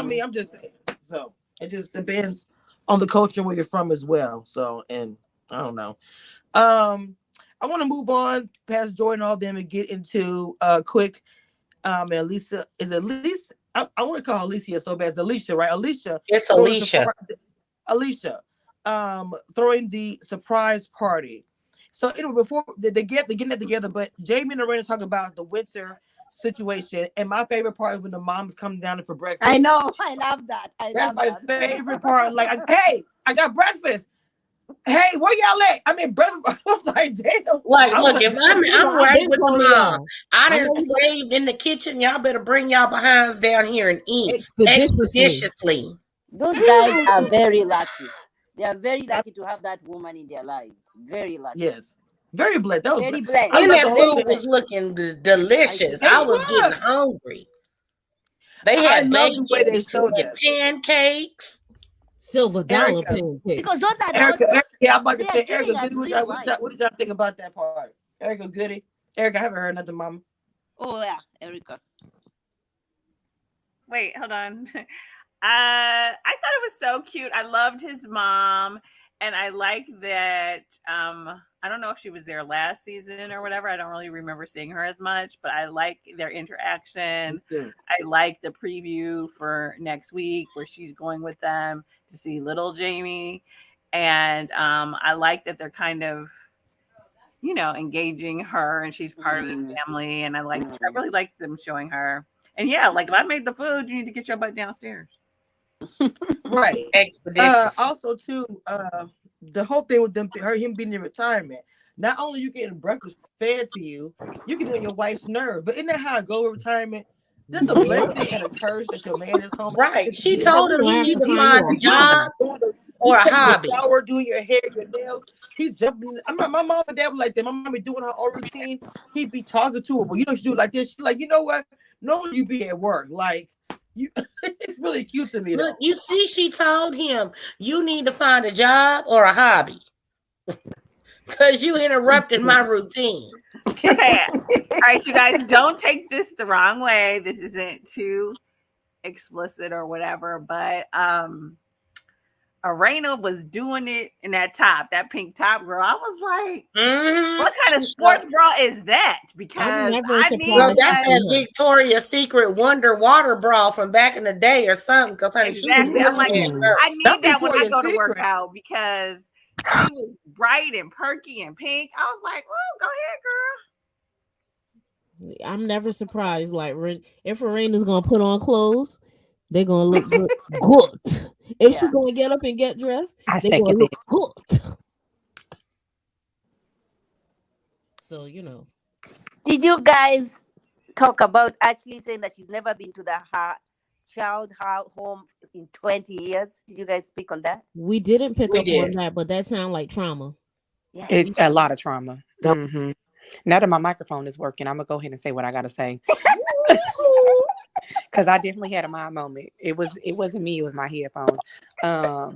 saying. So it just depends on the culture where you're from as well. So, and I don't know. I want to move on past Jordan, all them, and get into quick. And Elisa is Elisa. I want to call Alicia so bad. It's Alicia, right? Alicia. It's Alicia. Alicia, throwing the surprise party. So anyway, before they're getting it together, but Jamie and Lorena talk about the winter situation, and my favorite part is when the moms come down for breakfast. I know. I love that. That's my favorite part. Like, hey, I got breakfast. Hey, where y'all at? I mean, breakfast. I was like, damn. Like, look, like, if I'm right with the mom, I done know you- slaved in the kitchen. Y'all better bring y'all behinds down here and eat Expeditiously. expeditiously. Those guys are very lucky. They are very lucky to have that woman in their lives. Very lucky. Yes. Very blessed. That was Very blessed. And love that the whole food was looking delicious. It I was was. getting hungry. They I had love the way bacon, they showed and that. pancakes. Silver dollar Erica. pancakes. Because those are Erica, yeah, I'm about to they are say, giving Erica, us Goody, real what did y'all think about that part? Erica Goody. Erica, I haven't heard nothing, Mama. Oh yeah, Erica. Wait, hold on. I thought it was so cute. I loved his mom, and I like that. I don't know if she was there last season or whatever. I don't really remember seeing her as much, but I like their interaction. I like the preview for next week where she's going with them to see little Jamie, and I like that they're kind of, you know, engaging her, and she's part of the family, and I really like them showing her. And yeah, like if I made the food, you need to get your butt downstairs. Right. Expeditious. Also, too, the whole thing with him being in retirement. Not only you getting breakfast fed to you, you get on your wife's nerve. But isn't that how I go with retirement? There's a blessing and a curse that your man is home. Right. She told him he needs to He's find a job or a hobby. Shower, doing your hair, your nails. He's jumping. My mom and dad were like that. My mom be doing her own routine. He'd be talking to her. Well, you know, she do it like this. She's like, you know what? No, you be at work. Like, you, it's really cute to me. Look, you see, she told him you need to find a job or a hobby because you interrupted my routine. Okay. All right, you guys, don't take this the wrong way. This isn't too explicit or whatever, but Arena was doing it in that top, that pink top, girl. I was like, what kind of sports bra is that? Because I need that's that Victoria's Secret Wonder Water bra from back in the day or something. Because exactly. I'm like, I need that when I go to work out because she was bright and perky and pink. I was like, oh, go ahead, girl. I'm never surprised. Like, if Arena's gonna put on clothes, they're gonna look good. If she's gonna get up and get dressed, they're gonna look good. So, you know. Did you guys talk about Ashley saying that she's never been to her child home in 20 years? Did you guys speak on that? We didn't pick up on that, but that sounds like trauma. Yeah. It's a lot of trauma. Mm-hmm. Now that my microphone is working, I'm gonna go ahead and say what I gotta say. Because I definitely had a mind moment. It wasn't me, it was my headphones. Oh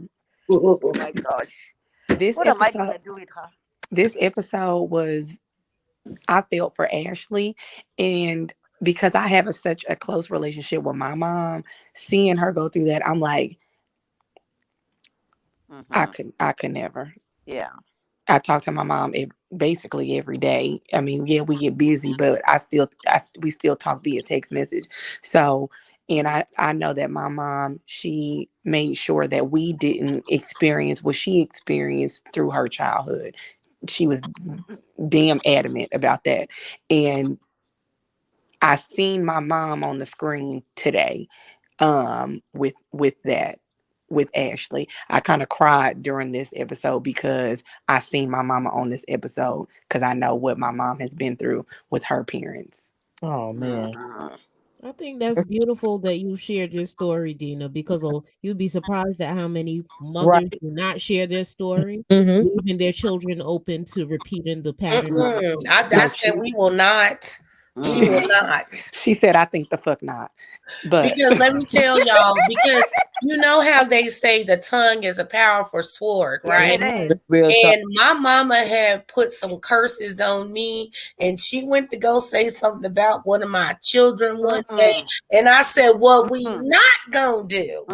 my gosh. This what episode, am I gonna do with her? This episode was I felt for Ashley, and because I have such a close relationship with my mom, seeing her go through that, I'm like, I could never. Yeah. I talk to my mom basically every day. I mean, yeah, we get busy, but we still talk via text message. So, and I know that my mom, she made sure that we didn't experience what she experienced through her childhood. She was damn adamant about that. And I seen my mom on the screen today, with that, with Ashley. I kind of cried during this episode because I seen my mama on this episode because I know what my mom has been through with her parents. Oh man. I think that's beautiful that you shared your story, Dina, because you'd be surprised at how many Right. mothers do not share their story, Mm-hmm. leaving their children open to repeating the pattern. I No, said we will not. We will not. she said, I think the fuck not. But Because let me tell y'all, because you know how they say the tongue is a powerful sword, Yes, right? it Mhm. is. Real talk. And my mama had put some curses on me, and she went to go say something about one of my children one day. And I said, what we not gonna do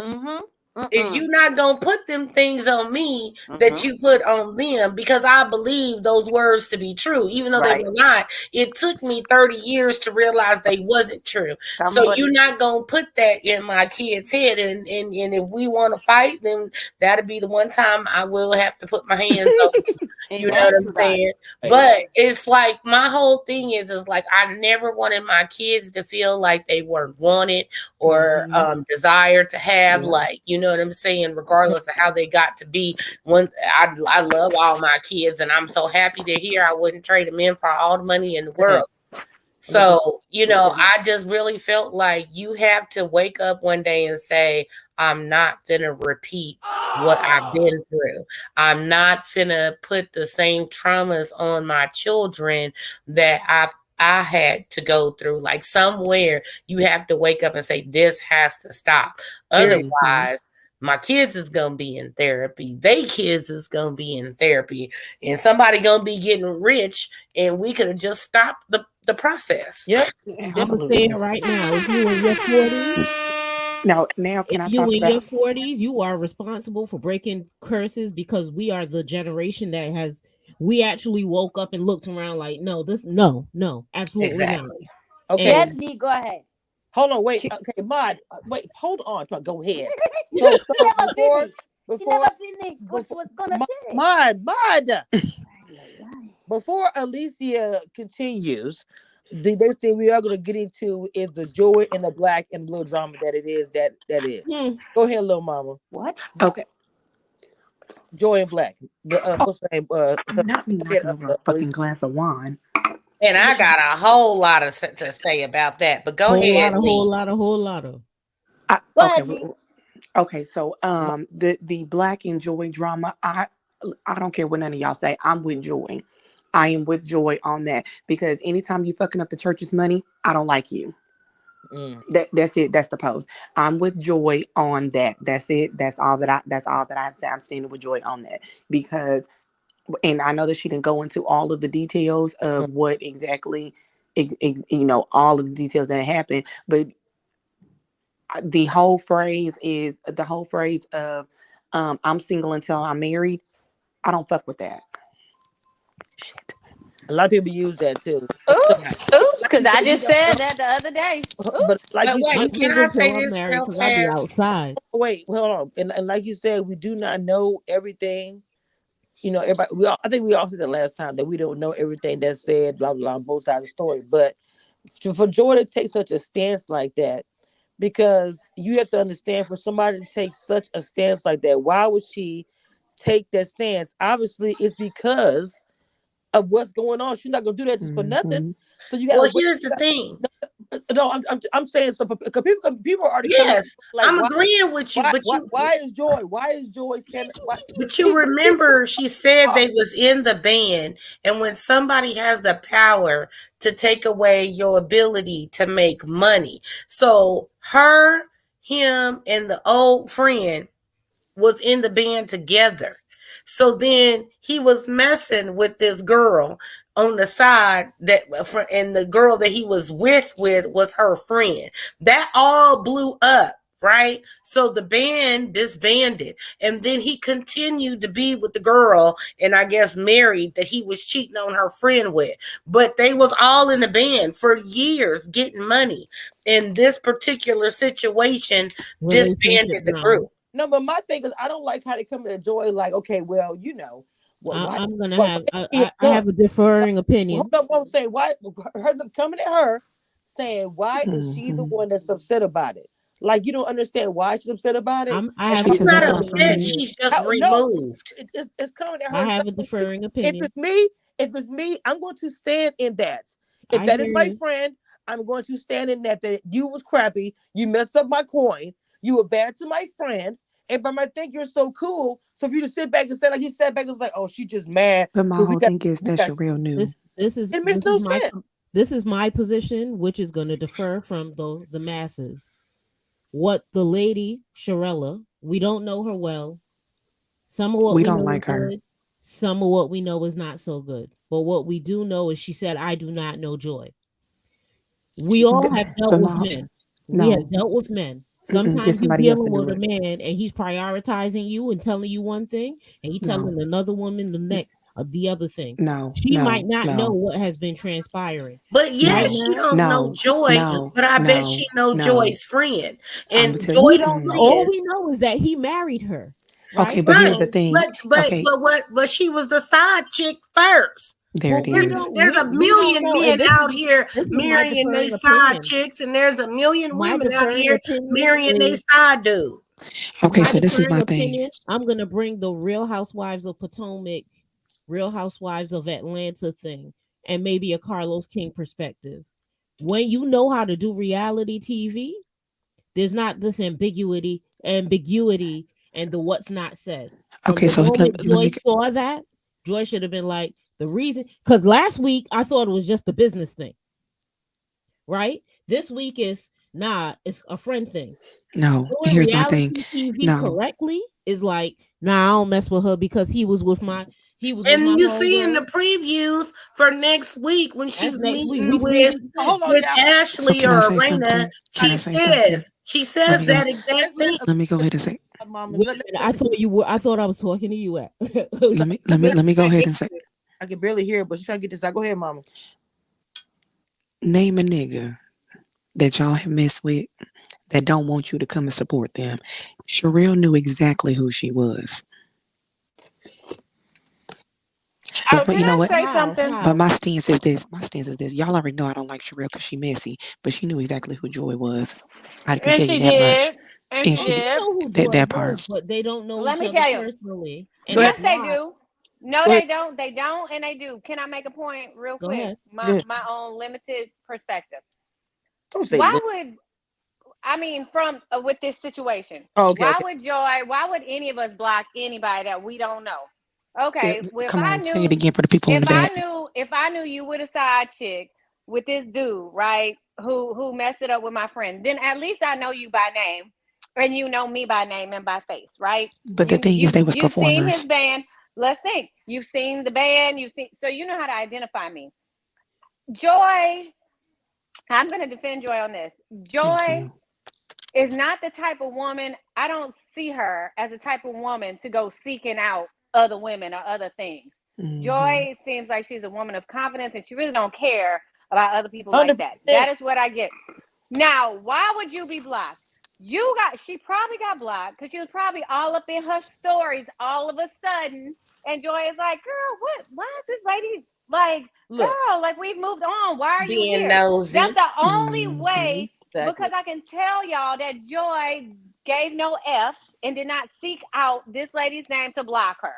is you not gonna put them things on me that you put on them, because I believe those words to be true, even though they Right. were not. It took me 30 years to realize they wasn't true. So Somebody. you're not gonna put that in my kid's head, and if we want to fight, then that'll be the one time I will have to put my hands on. You know what Amen I'm to that. saying? But it's like my whole thing is like I never wanted my kids to feel like they weren't wanted or desired to have, like, you know what I'm saying, regardless of how they got to be. When I love all my kids and I'm so happy they're here. I wouldn't trade them in for all the money in the world. So, you know, I just really felt like you have to wake up one day and say, I'm not finna repeat what I've been through. I'm not finna put the same traumas on my children that I had to go through. Like somewhere you have to wake up and say, this has to stop. Otherwise, my kids is gonna be in therapy. They kids is gonna be in therapy, and somebody gonna be getting rich, and we could have just stopped the process. Yep. I'm gonna say it right now. If you in your 40s, now can if I you talk in your about 40s, you are responsible for breaking curses, because we are the generation that we actually woke up and looked around like, no, absolutely not. Exactly. Okay. Yes, D, go ahead. Hold on. Wait. Okay, Mod. Wait. Hold on. Go ahead. She So never before finished. She never finished what she was gonna say. Mod. Before Alicia continues, they say we are going to get into is the joy and the black and the little drama that it is that is. Go ahead, little mama. What? okay. Joy and black. What's her name? Not me knocking over a fucking glass of wine. And I got a whole lot to say about that, but go ahead, Lee. Whole lot of. Okay, so the black and joy drama, I don't care what none of y'all say. I'm with Joy. I am with Joy on that, because anytime you fucking up the church's money, I don't like you. That's it. That's the post. I'm with Joy on that. That's it. That's all that I have to say. I'm standing with Joy on that, because, and I know that she didn't go into all of the details of what exactly, all of the details that happened, but the whole phrase of I'm single until I'm married. I don't fuck with that. Shit. A lot of people use that too. Oops, because I just said that the other day. But like But you wait, I'm said, can single I till say I'm this married real because I'll be fast? outside. wait, hold on. And like you said, we do not know everything. Everybody. I think we all said that last time that we don't know everything that's said, blah blah, on both sides of the story. But for Joy to take such a stance like that, because you have to understand, for somebody to take such a stance like that, why would she take that stance? Obviously, it's because of what's going on. She's not gonna do that just for nothing. So you gotta Well, wait. here's the thing. No, I'm saying so. Because people are already coming. Yes, Like, I'm agreeing with you, but why is Joy? Why is Joy standing? but you remember she said they was in the band, and when somebody has the power to take away your ability to make money, so him, and the old friend was in the band together. So then he was messing with this girl on the side and the girl that he was with was her friend. That all blew up. Right, so the band disbanded, and then he continued to be with the girl, and I guess married that he was cheating on her friend with. But they was all in the band for years getting money. In this particular situation, Relationship disbanded the drama. group. No, but my thing is, I don't like how they come into Joy. Like, okay, well, why? I'm gonna Why have she a I gun? have a differing opinion. Hold up, won't say why. Her them coming at her, saying why is she the one that's upset about it? Like, you don't understand why she's upset about it. I And have a She's Because not that's differing my upset. friend. opinion. She's just how, no, removed. it's coming at I her. have a If differing if opinion. it's me, I'm going to stand in that. If I that is hear my you. friend, I'm going to stand in that you was crappy. You messed up my coin. You were bad to my friend. Everybody might think you're so cool. So if you just sit back and say, like he sat back and was like, oh, she just mad But my because whole thing is that Sherelle knew. it makes no sense. This is my position, which is going to differ from the masses. What the lady Sharella, we don't know her well. Some of what We we don't know is like her. good. Some of what we know is not so good. But what we do know is she said, "I do not know joy." We all have dealt But with my men. We have no, dealt with men. get Sometimes you somebody else to dealing do with a it. man and he's prioritizing you and telling you one thing, and he No, telling another woman the other thing. no, She might no, not know no, what has been transpiring. But yeah, Right no, she now, don't know no, Joy, no, but I bet she no, know no. Joy's friend. I'm And gonna tell you. we Joy's don't know. All friend, we know is that he married her. Okay, Right? but here's right. the So, thing. Okay, But she was the side chick first. there well, it is. There's a we don't billion know. And men out here this is my marrying their deferring side opinion. chicks, and there's a million My women out deferring here opinion marrying their is side dude. Okay, my so this is deferring my thing. opinion. I'm gonna bring the Real Housewives of Potomac, Real Housewives of Atlanta thing, and maybe a Carlos King perspective. When you know how to do reality TV, there's not this ambiguity, and the what's not said. From Okay, the so moment let Joy me. saw that, Joy should have been like, the reason, because last week I thought it was just a business thing, right? This week is nah, it's a friend thing. No, Doing here's my thing. reality TV No, correctly is like, nah, I don't mess with her because he was with And my you see in the homegirl. previews for next week when That's she's next week. meeting We 3 weeks in. Hold on, with y'all. so Ashley can I or say Arena, something? Can I say something? she Let says me go. that exact Let's thing. Let me go ahead and say. mamas. Wait a minute. I thought I was talking to you at. Let me go ahead and say. I can barely hear it, but she's trying to get this out. Go ahead, mama. Name a nigga that y'all have messed with that don't want you to come and support them. Sherelle knew exactly who she was. Oh, But you can know I what? say something? But How? my stance is this. My stance is this. Y'all already know I don't like Sherelle because she messy, but she knew exactly who Joy was. I can And tell you she that much. did. And And she Oh, she they did. know who that Joy that was, part. but they don't know Let each me other tell you. personally, Go and ahead. Yes, that's they why. do. No, Go ahead. they don't. They don't, and they do. Can I make a point real Go quick? ahead. Go ahead. My own limited perspective. Don't say Why that. would I mean from with this situation? Oh, okay, Why okay. would Joy? Why would any of us block anybody that we don't know? Yeah, Okay, well, come on, say it again for the people in the back. if I knew you were a side chick with this dude, right? Who messed it up with my friend, then at least I know you by name, and you know me by name and by face, right? But the thing is, they was You've seen his performers. band. Let's think. You've seen the band. You've seen, so you know how to identify me. Joy, I'm going to defend Joy on this. Thank Joy you. is not the type of woman, I don't see her as the type of woman to go seeking out other women or other things. Hmm. Joy seems like she's a woman of confidence and she really don't care about other people like that. 100%. That is what I get. Now, why would you be blocked? She probably got blocked because she was probably all up in her stories all of a sudden. And Joy is like, girl, why is this lady like, Look, girl, like we've moved on. Why are you Being here? That's nosy. the only Hmm. way exactly. because I can tell y'all that Joy gave no F's and did not seek out this lady's name to block her.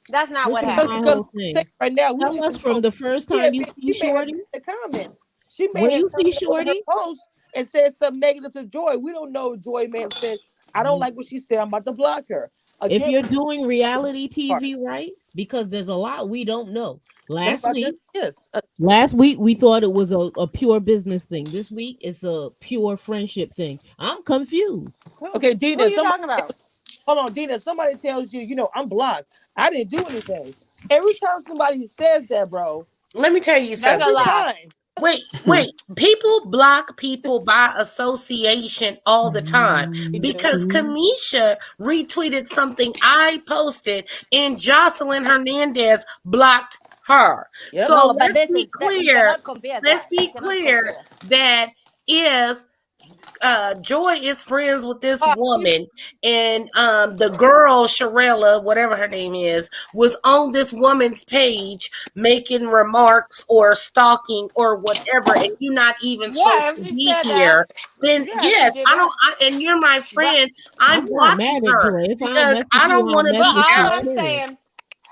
That's not This what is Because my happened. because whole tell you thing. right now, we don't Tell us even from know. the first time you see She may have been Shorty. in the comments. She When may have you see commented on her Shorty, post and said something negative to Joy. We don't know if Joy may have said, I don't like what she said. I'm about to block her. if Again, you're doing reality TV parts. right, because there's a lot we don't know. That's Last about this. week, Yes. last week we thought it was a pure business thing. This week it's a pure friendship thing. I'm confused. Who Okay, who Dina, you somebody talking about? hold on, Dina. Somebody tells you, I'm blocked. I didn't do anything. Every time somebody says that, bro, Let me tell you That's a something. every lie. time. Wait. People block people by association all the time They do. because Kamisha retweeted something I posted and Jocelyn Hernandez blocked her. Yep. So No, but let's this be is that we clear. cannot compare Let's that. We be cannot clear compare. that if Joy is friends with this You woman, and the girl Sharella, whatever her name is, was on this woman's page making remarks or stalking or whatever, and you're not even supposed Yeah, if to she be said that. here, then Yeah, she yes, did I that. don't. And you're my But friend. I'm I'm not blocking mad at her Joy. If I don't because mess with I you, don't I want don't to mess But be with you. out. Period.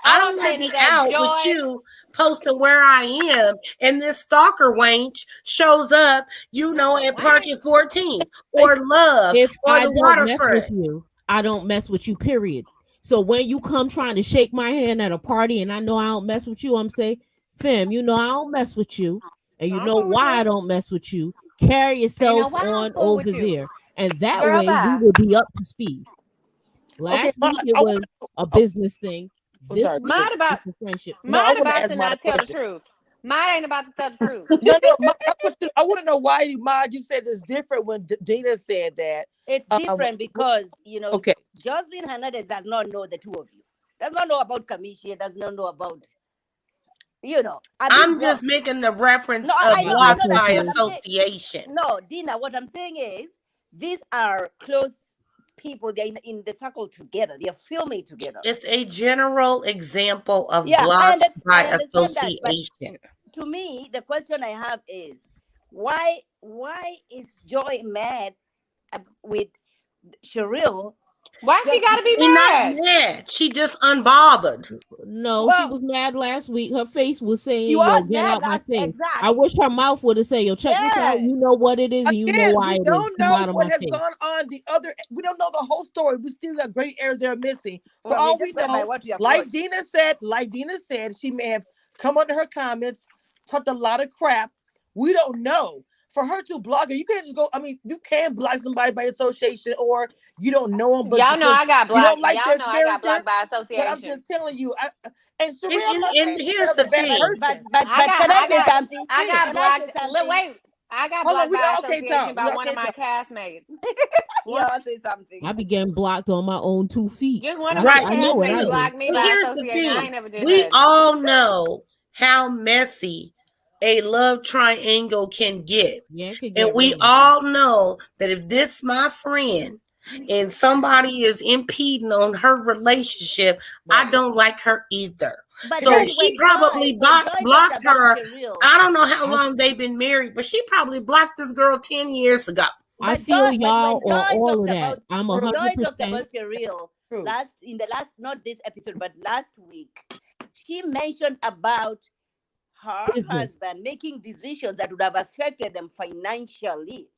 I all don't I'm want to saying is be that out with Joy. you posting where I am, and this stalker wench shows up, at Park Wayne. at 14th or Love If or I the don't mess with waterfront. you, I don't mess with you, period. So when you come trying to shake my hand at a party and I know I don't mess with you, I'm say, fam, I don't mess with you. And you I'm know cool with why I you. don't mess with you. Carry And you know yourself why I'm on cool over with you? there. And that Girl, way we bye. will be up to speed. okay? Last week it was a business thing. I'm This sorry. week Mad about it's a friendship No, thing. I mad want to about ask to Mad a not tell the question. truth. Mad ain't about to tell the truth. No, I want to know why, Mad, you said it's different when Dina said that. it's Um, different because okay. Jocelyn Hernandez does not know the two of you. Does not know about Kamisha. Does not know about I've been I'm just blocked. making the No, reference I, of I know, I know blocked that. by But what I'm Differences. saying, association. no, Dina, what I'm saying is these are close people. They're in the circle together. They're filming together. It's a general example of Yeah, blocked I by understand that. But association. to me, the question I have is why is Joy mad with Cheryl? Why she Just gotta be She's not mad? mad. She just unbothered. No, she well, was mad last week. Her face was she saying, "Yo, was get mad out my last. face." I Exactly. wish her mouth would have said, "Yo, check this out. You know Yes. what it is, and you know Again, why we it is. don't Come know out of what my has face." gone on the other. We don't know the whole story. We still got great areas that are missing. For Well, we're all we just going by know, what we have heard. Like Dina said, she may have come under her comments, talked a lot of crap. We don't know. For her to blog it, you can't just go. I mean, you can block somebody by association, or you don't know them, but Y'all know because I got you don't blocked. like Y'all their know I got character. blocked by But I'm association. just telling you, and Sherelle, And, I'm and, not and saying here's Sherelle's a the bad thing. person. But can I say something? I Yeah. got Can I say blocked. Look, something? wait. I got Hold on, blocked we by okay, association Tom. We by one okay, of my Tom. castmates. Yeah, I'll say something. I be getting blocked on my own 2 feet. Just one of my Right. I know what I castmates do. blocked me But by here's the association. I thing. ain't never did We nothing. all know how messy a love triangle can get. Yeah, it could And get we real messy. all know that if this my friend and somebody is impeding on her relationship, I Right. don't like her either. But So then Okay. she probably when Joy talked blocked about her. Cheryl, I don't know how I long they've been married, but she probably blocked this girl 10 years ago. I but feel Joy, y'all when on Joy all talked of that. about I'm True. Joy talked 100%. about Cheryl True. not this episode, but last week, she mentioned about her Business. husband making decisions that would have affected them financially.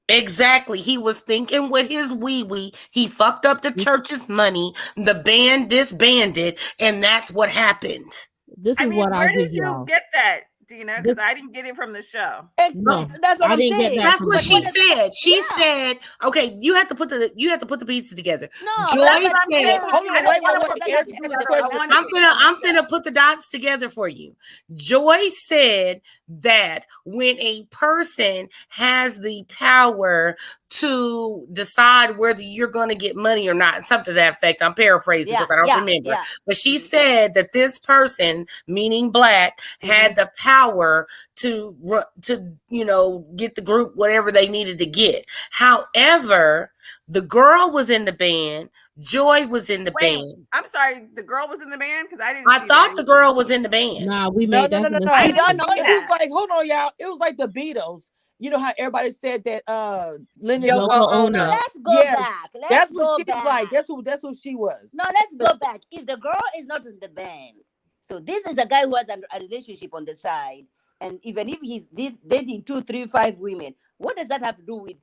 Exactly. He was thinking with his wee wee. He fucked up the church's money. The band disbanded, and that's what happened. This I is mean, what I'll where give did you y'all. get that, Dina? This Because I didn't get it from the show. no, That's what I I'm didn't get saying. that That's from what the But she what show. is said. She yeah. said, "Okay, you have to put the pieces together." No, Joy but That's what I'm said, saying. yeah, Hold I on, don't wait, want wait, to what wait. does put that Eric have pieces to do asked with a the together. I question. want to financial? see it from I'm the show. finna put the dots together for you. Joy said that when a person has the power to decide whether you're going to get money or not, something to that effect. I'm paraphrasing Yeah, because I don't yeah, remember. yeah. But she said that this person, meaning Black, had the power to get the group whatever they needed to get. However, the girl was in the band. Joy was in the Wait, band. I'm sorry. The girl was in the band because I didn't I see that thought the either. girl was in the band. Nah, we No, made no, no, that's no, an I no. You don't didn't know assumption. see It that? was that. like, hold on, y'all. It was like the Beatles. You know how everybody said that Lennon was Yoko Yoko the Ono. Ono. Let's go yes. back. Let's That's what go she was like. back. That's who she was. No, let's go back. If the girl is not in the band, so this is a guy who has a relationship on the side, and even if he's dating 2, 3, 5 women, what does that have to do with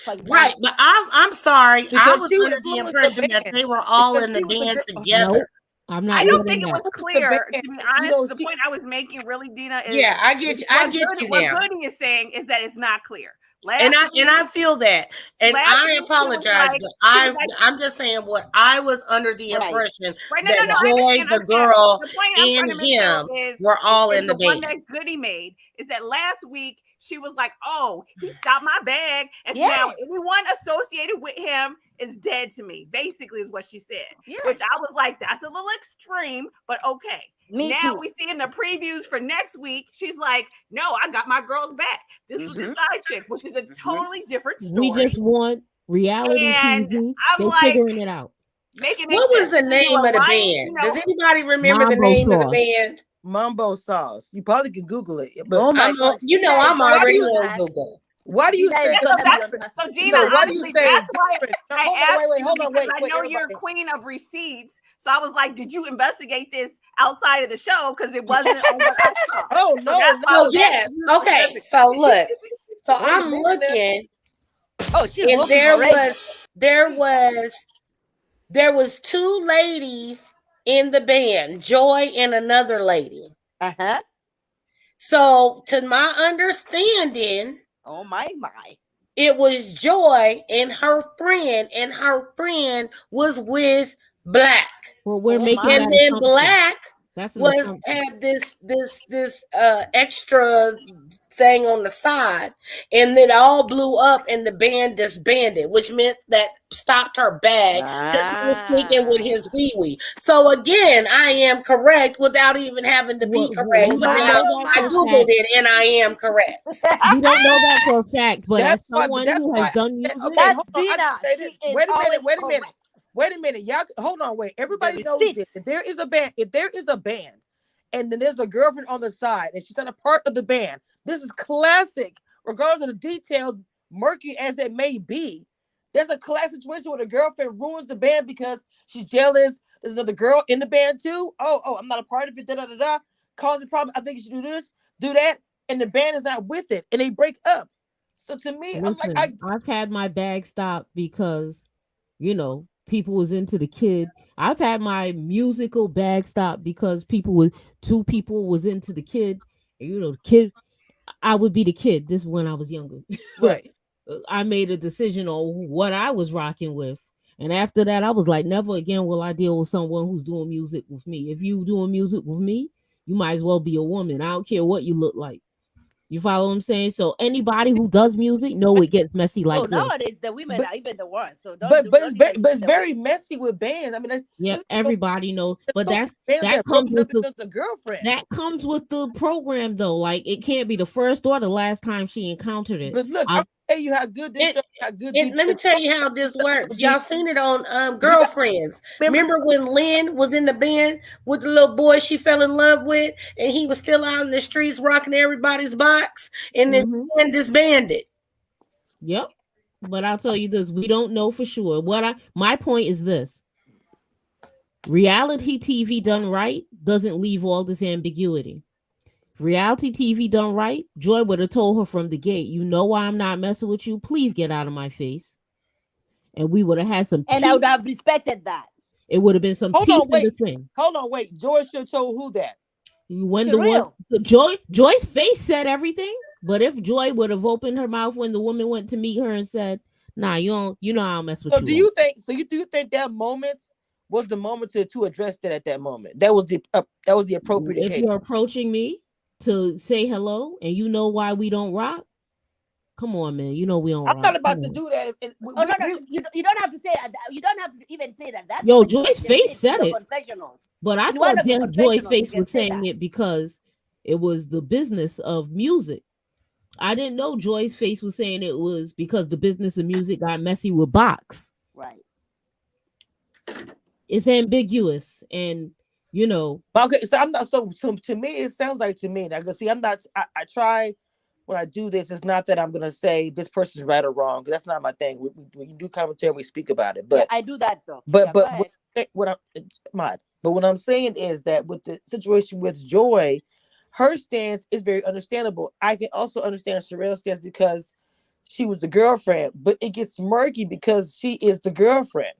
finance? Right, but I'm sorry. I Because was she under the influenced the impression that band. they were all Because in the she was the band girl. together. Nope, I'm I not She don't getting think it that. was influenced the clear. band. To be honest, the She point I was making, really, Dina, is Yeah, I get you. I what get you What now. Goody is saying is that it's not clear. I feel that, and I apologize, like, but like, I'm just saying what I was under the impression right. No, that no, I Joy, understand. the girl, The point I'm trying and to make though him were all in the the one band. that Goody made is that last week she was like, "Oh, he stopped my bag," and Yes. now anyone associated with him is dead to me. Basically, is what she said. Yes. Which I was like, "That's a little extreme," but okay. Me now too. we see in the previews for next week, she's like, "No, I got my girls back." This was the side chick, which is a totally different story. We just want reality And TV. I'm They're like, figuring it out. make it make What was sense. the You name were of the lying, band? Does anybody remember the Mambo name of the Sauce. band? Mumbo Sauce. You probably can Google it. But Oh my I'm, gosh. you know, Gina is I'm gonna already be on mad. Google. why do you Gina say is so gonna be that's on so that. Gina, no? Why do you honestly, say that's it's why different? No, I hold on, asked wait, you hold on, because wait, I know you're everybody. queen of receipts. So I was like, did you investigate this outside of the show? Because it wasn't on what I saw. Oh So no, that's why I Oh was yes. asking you Okay. specifically. So look. So Wait a I'm minute now. looking, Oh, she's and looking already. there was two ladies in the band, Joy and another lady. Uh-huh. So to my understanding, Oh my. it was Joy and her friend was with Black. Well, we're Oh making And my. that then assumption. Black That's an assumption. had this extra thing on the side, and it all blew up and the band disbanded, which meant that stopped her bag because he was sneaking with his wee. So again, I am correct without even having to be correct, We but don't now know that I for a googled fact. it and I am correct. We don't know that for a fact, but as That's why. But someone that's who why has I done said. music, Okay, That's hold on. I Gina. just say She this. is Wait a always minute. Wait a minute. correct. Wait a minute. Y'all, hold on. Wait. Everybody knows receipts. this. If there is a band, and then there's a girlfriend on the side, and she's not a part of the band, this is classic. Regardless of the details, murky as it may be, there's a classic situation where the girlfriend ruins the band because she's jealous. There's another girl in the band too. Oh, I'm not a part of it. Da da da da. Causing problem. I think you should do this, do that, and the band is not with it, and they break up. So to me, I'm like, listen, I've had my bag stopped because, people was into the kid. I've had my musical bag stopped because two people was into the kid. And, the kid, I would be the kid. This is when I was younger. right. I made a decision on what I was rocking with. And after that, I was like, never again will I deal with someone who's doing music with me. If you doing music with me, you might as well be a woman. I don't care what you look like. You follow what I'm saying? So anybody who does music know it gets messy like Oh, this. nowadays the women But- are even the worst. So But it's the very messy with bands. I mean, Yeah, everybody knows. But bands that that comes broken up with the because the girlfriend. that comes with the program though. Like it can't be the first or the last time she encountered it. But look, I'm tell you how good this show, how good Let me tell you how this works. Y'all seen it on Girlfriends. Remember when Lynn was in the band with the little boy she fell in love with, and he was still out in the streets rocking everybody's box, and then disbanded. Yep. But I'll tell you this, we don't know for sure. My point is this. Reality TV done right doesn't leave all this ambiguity. If reality TV done right, Joy would have told her from the gate, you know why I'm not messing with you? Please get out of my face. And we would have had some And I would have respected that. It would have been some teeth in the thing. Hold on, wait. Joy should have told who that? When the one Joy's face said everything, but if Joy would have opened her mouth when the woman went to meet her and said, "Nah, you know I don't mess with you." So do you think that moment was the moment to address that at that moment? That was the appropriate If occasion. you're approaching me to say hello and you know why we don't rock, come on, man. You know we don't rock. I'm not about to do that. No. You don't have to say that. You don't have to even say that. Yo, Joy's face said it. Confessionals. But I thought Joy's face was saying it because it was the business of music. I didn't know Joy's face was saying it was because the business of music got messy with Box. Right. It's ambiguous, and Okay, so I'm not. So to me, it sounds like to me. Now, see, I'm not. I try when I do this. It's not that I'm gonna say this person's right or wrong, because that's not my thing. We do commentary, we speak about it. But yeah, I do that though. But what I'm saying is that with the situation with Joy, her stance is very understandable. I can also understand Sherelle's stance because she was the girlfriend, but it gets murky because she is the girlfriend.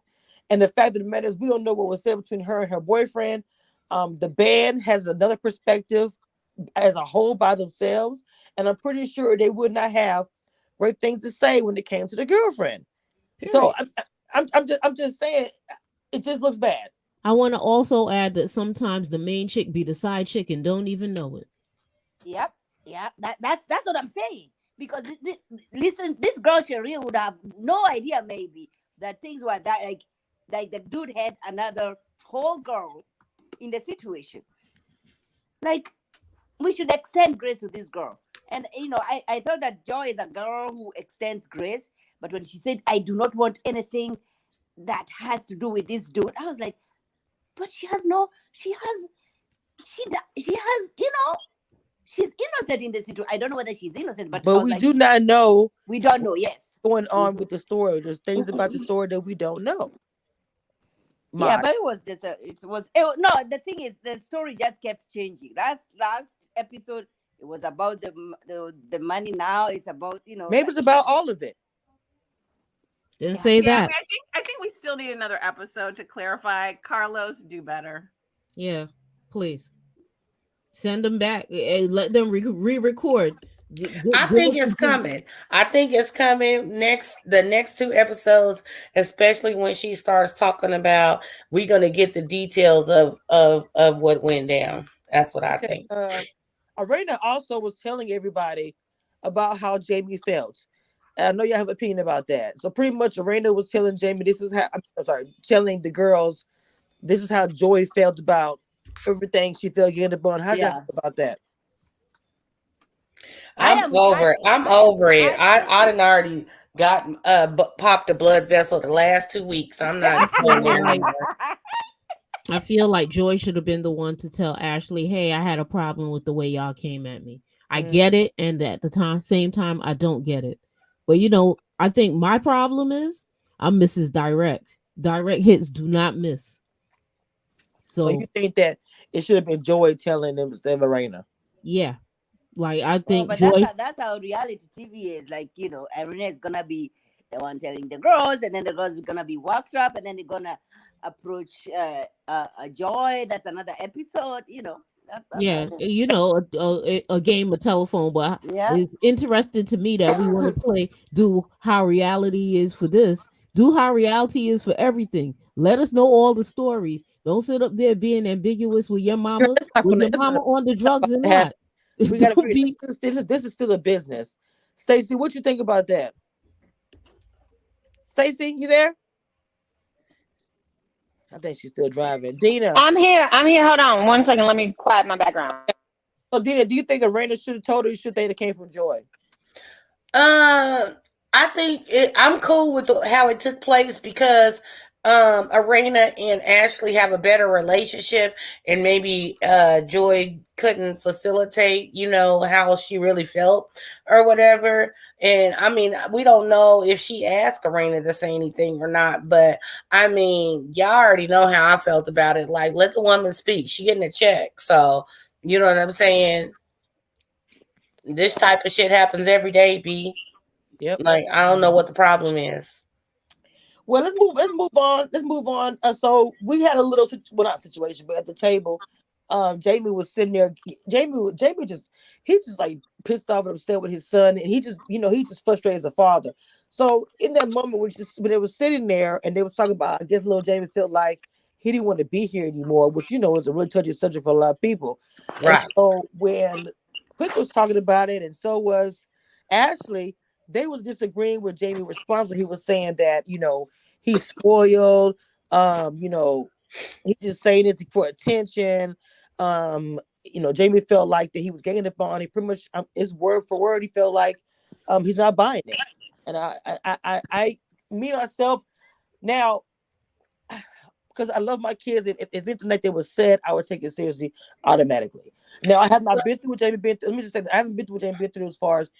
And the fact of the matter is we don't know what was said between her and her boyfriend. The band has another perspective as a whole by themselves. And I'm pretty sure they would not have great things to say when it came to the girlfriend. So Period. I'm just saying, it just looks bad. I want to also add that sometimes the main chick be the side chick and don't even know it. Yep. Yeah. That's what I'm saying. Because listen, this girl Cherie would have no idea maybe that things were that like the dude had another whole girl in the situation. Like, we should extend grace to this girl. And I thought that Joy is a girl who extends grace, but when she said, I do not want anything that has to do with this dude, I was like, but she has, she's innocent in the situation. I don't know whether she's innocent, but But we do not know. We don't know. Yes, going on with the story. There's things about the story that we don't know. Yeah, but it was just no. The thing is, the story just kept changing. Last episode, it was about the money. Now it's about maybe it's about all of it. Didn't say that. I think we still need another episode to clarify. Carlos, do better. Yeah, please send them back and let them re-record. I think it's coming. I think it's coming the next 2 episodes, especially when she starts talking about we're gonna get the details of what went down. That's what I think. Arena also was telling everybody about how Jamie felt. And I know y'all have an opinion about that. So pretty much Arena was telling Jamie telling the girls this is how Joy felt about everything she felt getting upon. How do you feel about that? I'm over it. I done already got popped a blood vessel the last 2 weeks. I'm not going there anymore. I feel like Joy should have been the one to tell Ashley, hey, I had a problem with the way y'all came at me. I get it, and at the same time, I don't get it. But I think my problem is I'm Mrs. Direct. Direct hits do not miss. So you think that it should have been Joy telling them instead of Arena? Yeah. Like, I think but Joy... that's how reality TV is. Like, Arena is gonna be the one telling the girls, and then the girls are gonna be walked up, and then they're gonna approach a Joy. That's another episode. Yeah, a game of telephone, but it's interesting to me that we want to do how reality is for this. Do how reality is for everything. Let us know all the stories. Don't sit up there being ambiguous with your mama. With your mama on the drugs and not. We gotta agree. This is still a business. Stacey, what you think about that? Stacey, you there? I think she's still driving. Dina, I'm here. Hold on 1 second. Let me quiet my background. So Dina, do you think Arena should have told her, or should they have came from Joy? I think I'm cool with how it took place because Arena and Ashley have a better relationship, and maybe Joy couldn't facilitate, how she really felt or whatever. And I mean, we don't know if she asked Arena to say anything or not, but I mean, y'all already know how I felt about it. Like, let the woman speak. She getting a check, so you know what I'm saying. This type of shit happens every day, B. Yep. Like, I don't know what the problem is. Well, let's move on. So we had a little, not situation, but at the table, Jamie was sitting there. Jamie just like pissed off and upset with his son, and he just frustrated as a father. So in that moment, when they were sitting there and they was talking about, I guess little Jamie felt like he didn't want to be here anymore, which is a really touchy subject for a lot of people. Right. And so when Quick was talking about it, and so was Ashley, they was disagreeing with Jamie's response when he was saying that, he's spoiled, he's just saying it for attention. Jamie felt like that he was getting up on. He pretty much, it's word for word. He felt like he's not buying it. And I me myself now, because I love my kids, if internet they was said, I would take it seriously automatically. Now I have not been through what Jamie been through. Let me just say that I haven't been through what Jamie been through as far as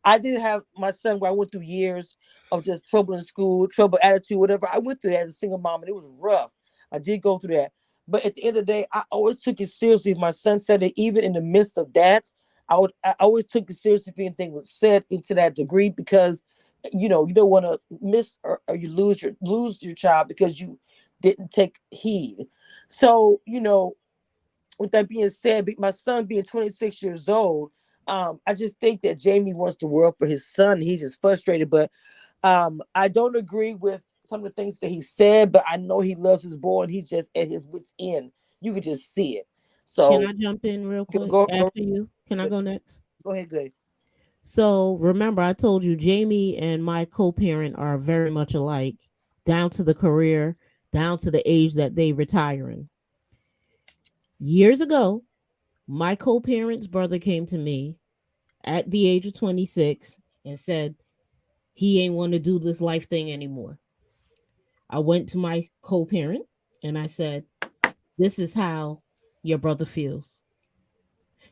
I did have my son where I went through years of just trouble in school, trouble attitude, whatever. I went through that as a single mom, and it was rough. I did go through that. But at the end of the day, I always took it seriously. If my son said it, even in the midst of that, I always took it seriously if anything was said into that degree, because you don't want to miss or you lose your child because you didn't take heed. So, with that being said, my son being 26 years old, I just think that Jamie wants the world for his son. He's just frustrated, but I don't agree with some of the things that he said, but I know he loves his boy and he's just at his wits' end. You could just see it. Can So I jump in real go quick go go, after you? Can I go next? go ahead, good. So remember, I told you Jamie and my co-parent are very much alike, down to the career, down to the age that they retiring. Years ago, my co-parent's brother came to me at the age of 26 and said he ain't want to do this life thing anymore. I went to my co-parent and I said, "This is how your brother feels."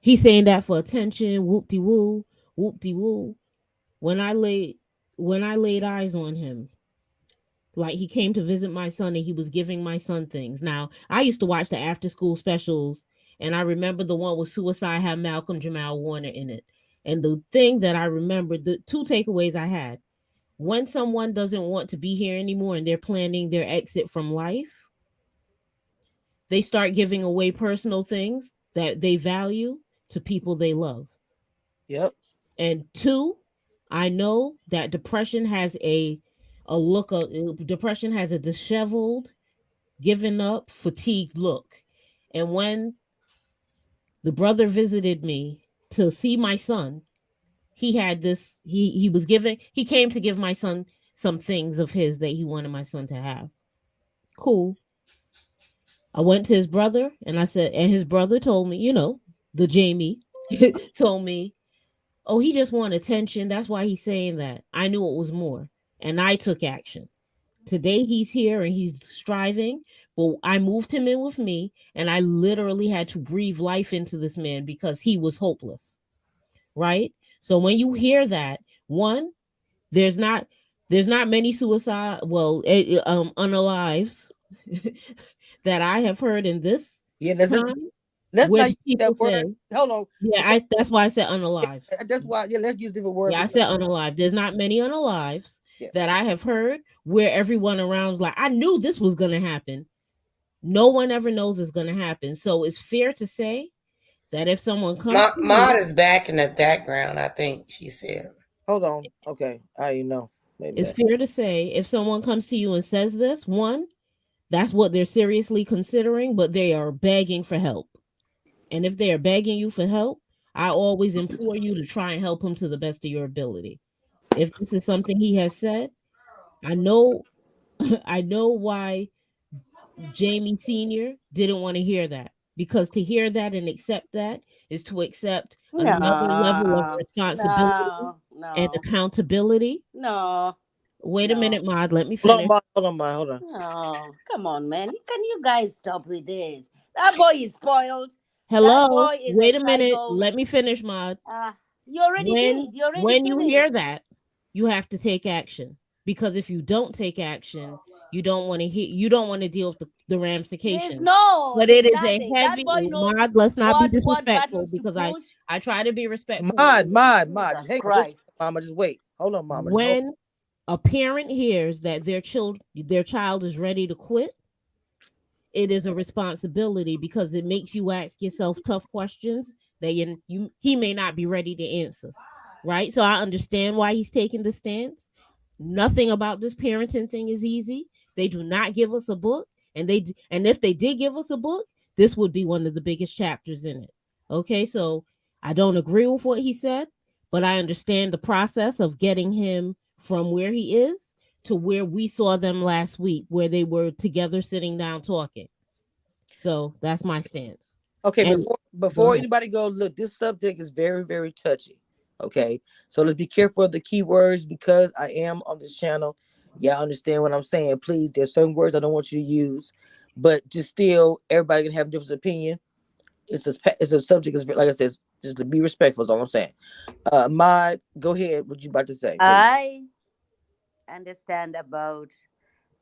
He's saying that for attention, whoop de woo, whoop de woo. When I laid when I laid eyes on him, like he came to visit my son and he was giving my son things. Now, I used to watch the after school specials and I remember the one with Suicide had Malcolm Jamal Warner in it. And the thing that I remember, the two takeaways I had, when someone doesn't want to be here anymore and they're planning their exit from life, they start giving away personal things that they value to people they love. Yep. And two, I know that depression has a disheveled, given up, fatigued look. And when the brother visited me to see my son, he had this he came to give my son some things of his that he wanted my son to have. Cool. I went to his brother and I said, and his brother told me, the Jamie told me, "Oh, he just want attention. That's why he's saying that." I knew it was more. And I took action. Today he's here and he's striving, but I moved him in with me and I literally had to breathe life into this man because he was hopeless. Right? So when you hear that, one, there's not many unalives that I have heard in this Yeah, time let's where not use people that word. say, Hold on. yeah, that's why I said unalive. That's why. Yeah, let's use different word. Yeah, I said unalive. There's not many unalives Yes. that I have heard where everyone around's like, I knew this was gonna happen. No one ever knows it's gonna happen. So it's fair to say that if someone comes to Maud you, is back in the background, I think she said. Hold on. Okay. I know. Wait a it's minute. fair to say if someone comes to you and says this, one, that's what they're seriously considering, but they are begging for help. And if they are begging you for help, I always implore you to try and help him to the best of your ability. If this is something he has said, I know I know why Jamie Sr. didn't want to hear that, because to hear that and accept that is to accept another level of No, responsibility no, and no, accountability. no, Wait a no, minute, Maud, let me Hold on, finish. Ma. Hold on, Ma. Hold on. no. Come on, man. Can you guys stop with this? That boy is spoiled. That Hello, boy is wait a minute, entitled. let me finish, Maud. You already when did. You already when you hear finished. that, you have to take action, because if you don't take action, you don't want to deal with the ramifications. But There's it is a nothing. That heavy boy knows Mod, let's not be what disrespectful, buttons to because I push. I try to be respectful. Mod. Just Jesus hang on. Just Christ. Mama. Just wait. Hold on, Mama. Just hold. When a parent hears that their child is ready to quit, it is a responsibility, because it makes you ask yourself tough questions that he may not be ready to answer. Right? So I understand why he's taking the stance. Nothing about this parenting thing is easy. They do not give us a book, and if they did give us a book, this would be one of the biggest chapters in it. Okay, so I don't agree with what he said, but I understand the process of getting him from where he is to where we saw them last week, where they were together sitting down talking. So that's my stance. Okay, And go before ahead. anybody go, look, this subject is very, very touchy. Okay, so let's be careful of the keywords because I am on this channel. Yeah, I understand what I'm saying. Please, there's certain words I don't want you to use, but just still, everybody can have a different opinion. It's a subject. Is like I said, just to be respectful. Is all I'm saying. Mod, go ahead. What you about to say, please? I understand about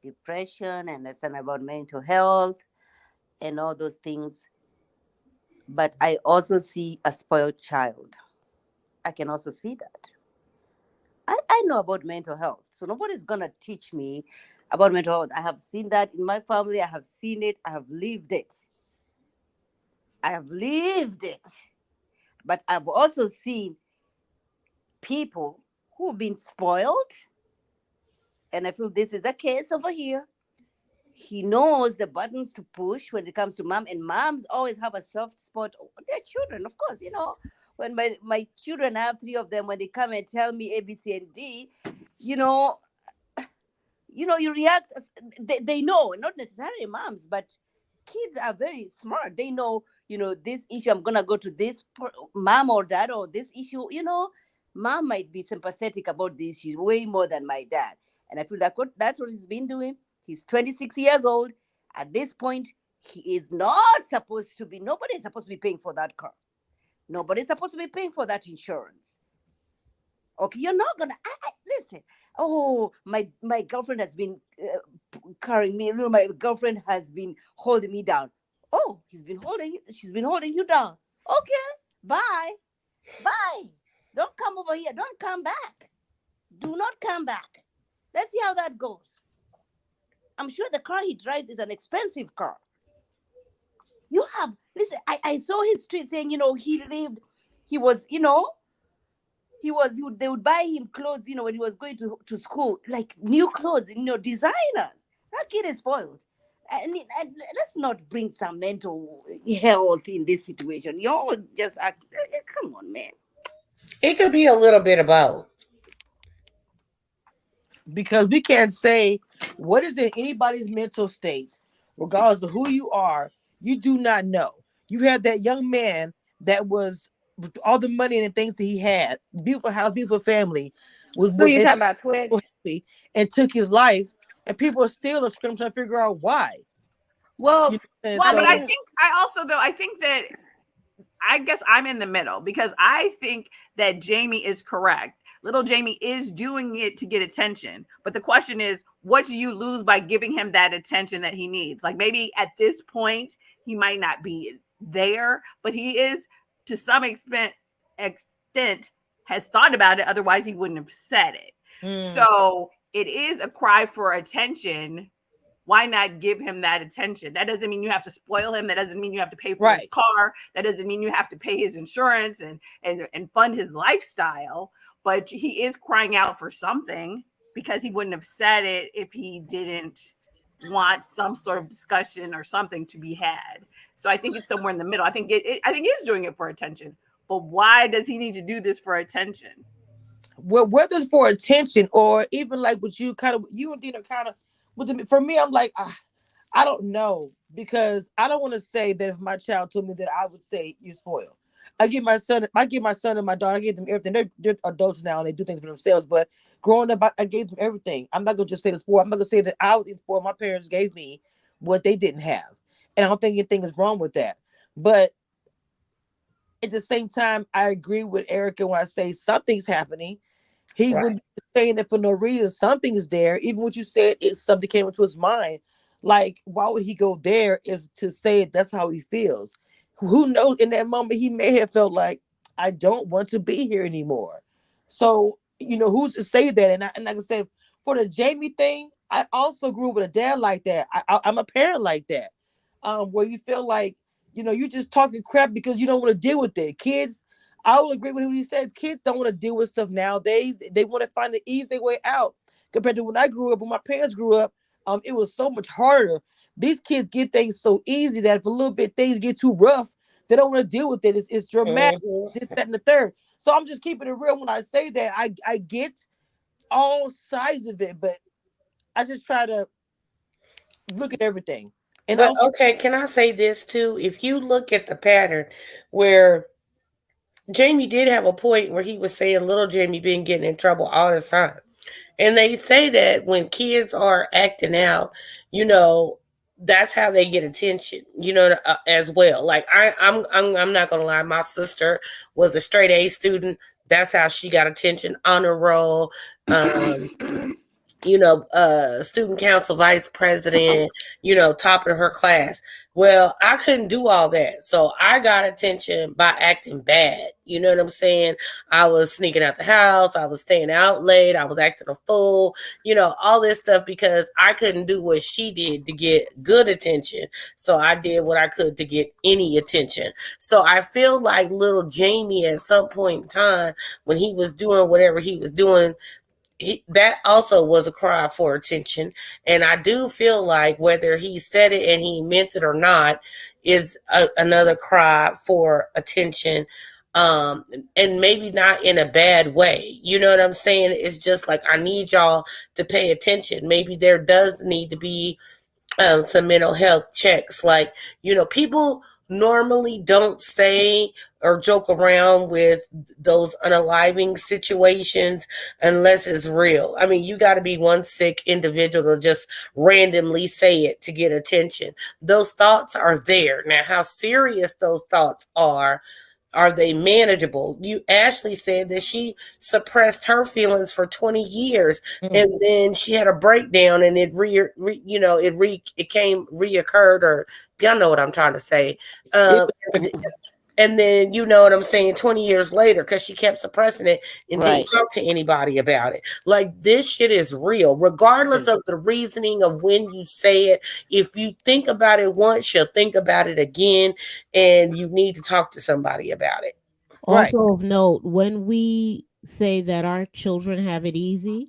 depression, understand about mental health and all those things. But I also see a spoiled child. I can also see that. I know about mental health. So nobody's going to teach me about mental health. I have seen that in my family. I have seen it. I have lived it. I have lived it. But I've also seen people who've been spoiled, and I feel this is a case over here. He knows the buttons to push when it comes to mom, and moms always have a soft spot for their children. Of course, when my children, I have three of them, when they come and tell me A, B, C, and D, you know, you react. They know, not necessarily moms, but kids are very smart. They know, this issue, I'm gonna go to this mom or dad, or this issue. Mom might be sympathetic about the issue way more than my dad, and I feel that's what he's been doing. He's 26 years old. At this point, he is not supposed to be. Nobody is supposed to be paying for that car. Nobody's supposed to be paying for that insurance. Okay, you're not gonna listen. Oh, my girlfriend has been carrying me. My girlfriend has been holding me down. Oh, she's been holding you down. Okay, bye. Don't come over here. Don't come back. Do not come back. Let's see how that goes. I'm sure the car he drives is an expensive car. Listen, I saw his tweet saying, he was, they would buy him clothes, when he was going to school, like new clothes, designers. That kid is spoiled. And let's not bring some mental health in this situation. Y'all just act, come on, man. It could be a little bit of both. Because we can't say what is in anybody's mental state, regardless of who you are. You do not know. You have that young man that was with all the money and the things that he had, beautiful house, beautiful family, Who you talking about, Twitch? and took his life, and people are still trying to figure out why. Well, but I think that I guess I'm in the middle, because I think that Jamie is correct. Little Jamie is doing it to get attention. But the question is, what do you lose by giving him that attention that he needs? Like, maybe at this point, he might not be there, but he is, to some extent has thought about it. Otherwise, he wouldn't have said it. So it is a cry for attention. Why not give him that attention? That doesn't mean you have to spoil him. That doesn't mean you have to pay for his car. That doesn't mean you have to pay his insurance and fund his lifestyle. But he is crying out for something, because he wouldn't have said it if he didn't want some sort of discussion or something to be had. So I think it's somewhere in the middle. I think he's doing it for attention. But why does he need to do this for attention? Well, whether it's for attention or even like what you and Dina kind of, for me, I'm like, I don't know, because I don't want to say that if my child told me that, I would say you're spoiled. I give my son and my daughter, I gave them everything. They're adults now and they do things for themselves. But growing up, I gave them everything. I'm not gonna just say the spoiled. I'm not gonna say that I was spoiled. My parents gave me what they didn't have, and I don't think anything is wrong with that. But at the same time, I agree with Erica when I say something's happening. He wouldn't be saying it for no reason. Something is there. Even what you said, is something came into his mind. Like, why would he go there? Is to say that's how he feels. Who knows? In that moment, he may have felt like, I don't want to be here anymore. So, who's to say that? And like I said, for the Jamie thing, I also grew up with a dad like that. I'm a parent like that, where you feel like, you just talking crap because you don't want to deal with it. Kids, I will agree with what he said. Kids don't want to deal with stuff nowadays. They want to find an easy way out compared to when I grew up. When my parents grew up, it was so much harder. These kids get things so easy that if a little bit things get too rough, they don't want to deal with it. It's dramatic. It's this, that, and the third. So I'm just keeping it real when I say that. I get all sides of it, but I just try to look at everything. And but okay, can I say this too? If you look at the pattern where Jamie did have a point where he was saying little Jamie been getting in trouble all the time. And they say that when kids are acting out, that's how they get attention, as well. Like I'm not gonna lie, my sister was a straight A student. That's how she got attention, honor roll. student council vice president, top of her class. Well, I couldn't do all that. So I got attention by acting bad. You know what I'm saying? I was sneaking out the house. I was staying out late. I was acting a fool, all this stuff because I couldn't do what she did to get good attention. So I did what I could to get any attention. So I feel like little Jamie at some point in time when he was doing whatever he was doing, that also was a cry for attention. And I do feel like whether he said it and he meant it or not is another cry for attention. And maybe not in a bad way. You know what I'm saying? It's just like, I need y'all to pay attention. Maybe there does need to be some mental health checks. Like, people normally don't say or joke around with those unaliving situations unless it's real. I mean, you got to be one sick individual to just randomly say it to get attention. Those thoughts are there. Now, how serious those thoughts are they manageable? Ashley said that she suppressed her feelings for 20 years, and then she had a breakdown, and it reoccurred, or y'all know what I'm trying to say. And then, you know what I'm saying, 20 years later, because she kept suppressing it and didn't talk to anybody about it. Like, this shit is real, regardless of the reasoning of when you say it. If you think about it once, you'll think about it again, and you need to talk to somebody about it. Also of note, when we say that our children have it easy,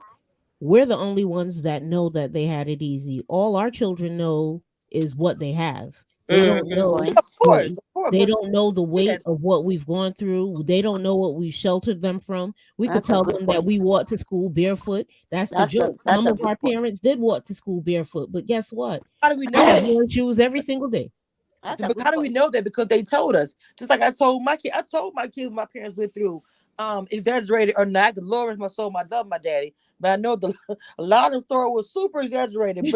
we're the only ones that know that they had it easy. All our children know is what they have. They don't know. Of course. They don't know the weight of what we've gone through. They don't know what we've sheltered them from. We could tell them that we walked to school barefoot. That's the joke. Some of our parents did walk to school barefoot, but guess what? How do we know I have that? wearing shoes every single day. But how do we know that? Because they told us. Just like I told my kid, my parents went through exaggerated or not. The Lord is my soul, I love my daddy. But I know a lot of the story was super exaggerated.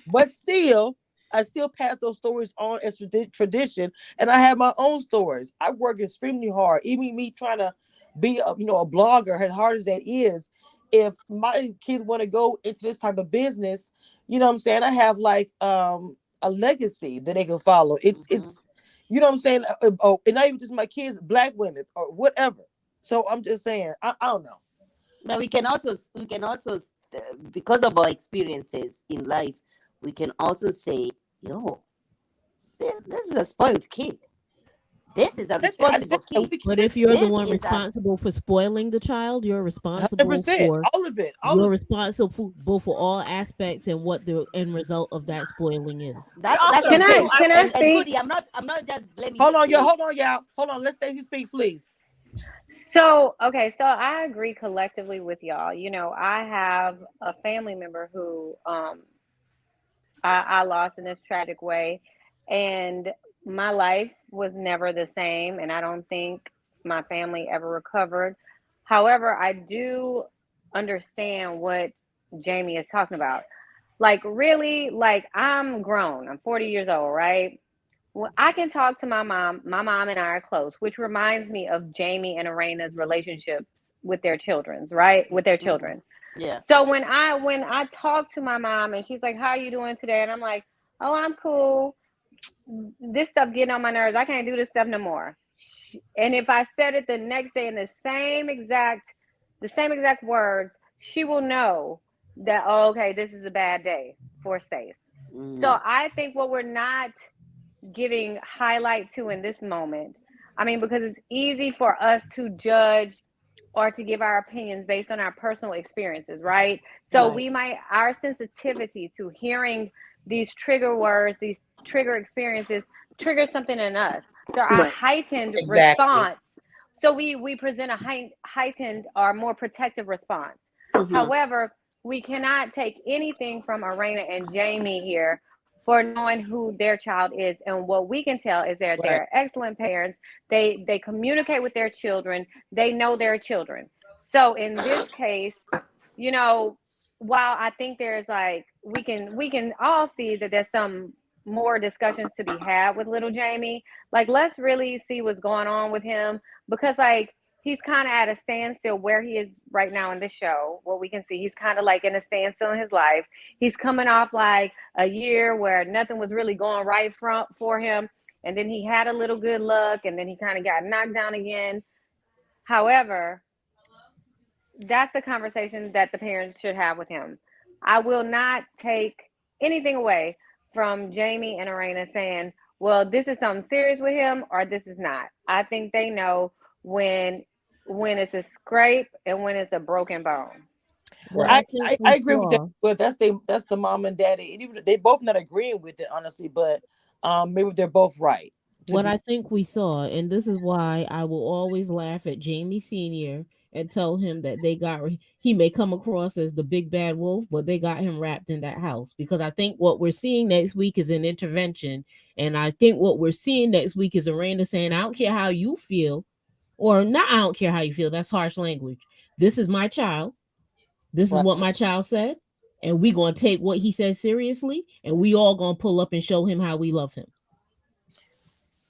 But still, I still pass those stories on as tradition, and I have my own stories. I work extremely hard. Even me trying to be a blogger, as hard as that is, if my kids want to go into this type of business, you know what I'm saying? I have like a legacy that they can follow. It's you know what I'm saying? And not even just my kids, black women or whatever. So I'm just saying, I don't know. But we can also because of our experiences in life, we can also say, yo, this is a spoiled kid. This is a responsible kid. But if you're the one responsible for spoiling the child, you're responsible 100%, for all of it. You're responsible for all aspects and what the end result of that spoiling is. That's can I speak? I'm not just blaming. Hold on, y'all. Let Stacey speak, please. So I agree collectively with y'all. I have a family member who I lost in this tragic way, and my life was never the same, and I don't think my family ever recovered. However, I do understand what Jamie is talking about. Like, really, like, I'm grown. I'm 40 years old, right? Well, I can talk to my mom. My mom and I are close, which reminds me of Jamie and Arena's relationship with their children, right? With their children. Yeah. So when I talk to my mom and she's like, "How are you doing today?" and I'm like, "Oh, I'm cool. This stuff getting on my nerves. I can't do this stuff no more." And if I said it the next day in the same exact words, she will know that, oh, okay, this is a bad day for Safe. So I think what we're not giving highlight to in this moment, because it's easy for us to judge or to give our opinions based on our personal experiences, right? So our sensitivity to hearing these trigger words, these trigger experiences, trigger something in us. So our heightened response. So we present a heightened or more protective response. However, we cannot take anything from Arena and Jamie here for knowing who their child is. And what we can tell is that they're excellent parents. They communicate with their children. They know their children. So in this case, while I think there's we can all see that there's some more discussions to be had with little Jamie. Let's really see what's going on with him, because he's kind of at a standstill where he is right now in the show. What we can see, he's kind of like in a standstill in his life. He's coming off like a year where nothing was really going right for him. And then he had a little good luck, and then he kind of got knocked down again. However, that's a conversation that the parents should have with him. I will not take anything away from Jamie and Arena saying, well, this is something serious with him or this is not. I think they know when it's a scrape and when it's a broken bone. What I, I think I, we I agree with that. saw, But that's the mom and daddy, and even they both not agreeing with it, honestly. But maybe they're both right. To what be I think we saw, and this is why I will always laugh at Jamie Sr. and tell him that he may come across as the big bad wolf, but they got him wrapped in that house. Because I think what we're seeing next week is an intervention. And I think what we're seeing next week is Aranda saying, I don't care how you feel, or not, I don't care how you feel. That's harsh language. This is my child. This is right. what my child said. And we gonna take what he says seriously, and we all gonna pull up and show him how we love him.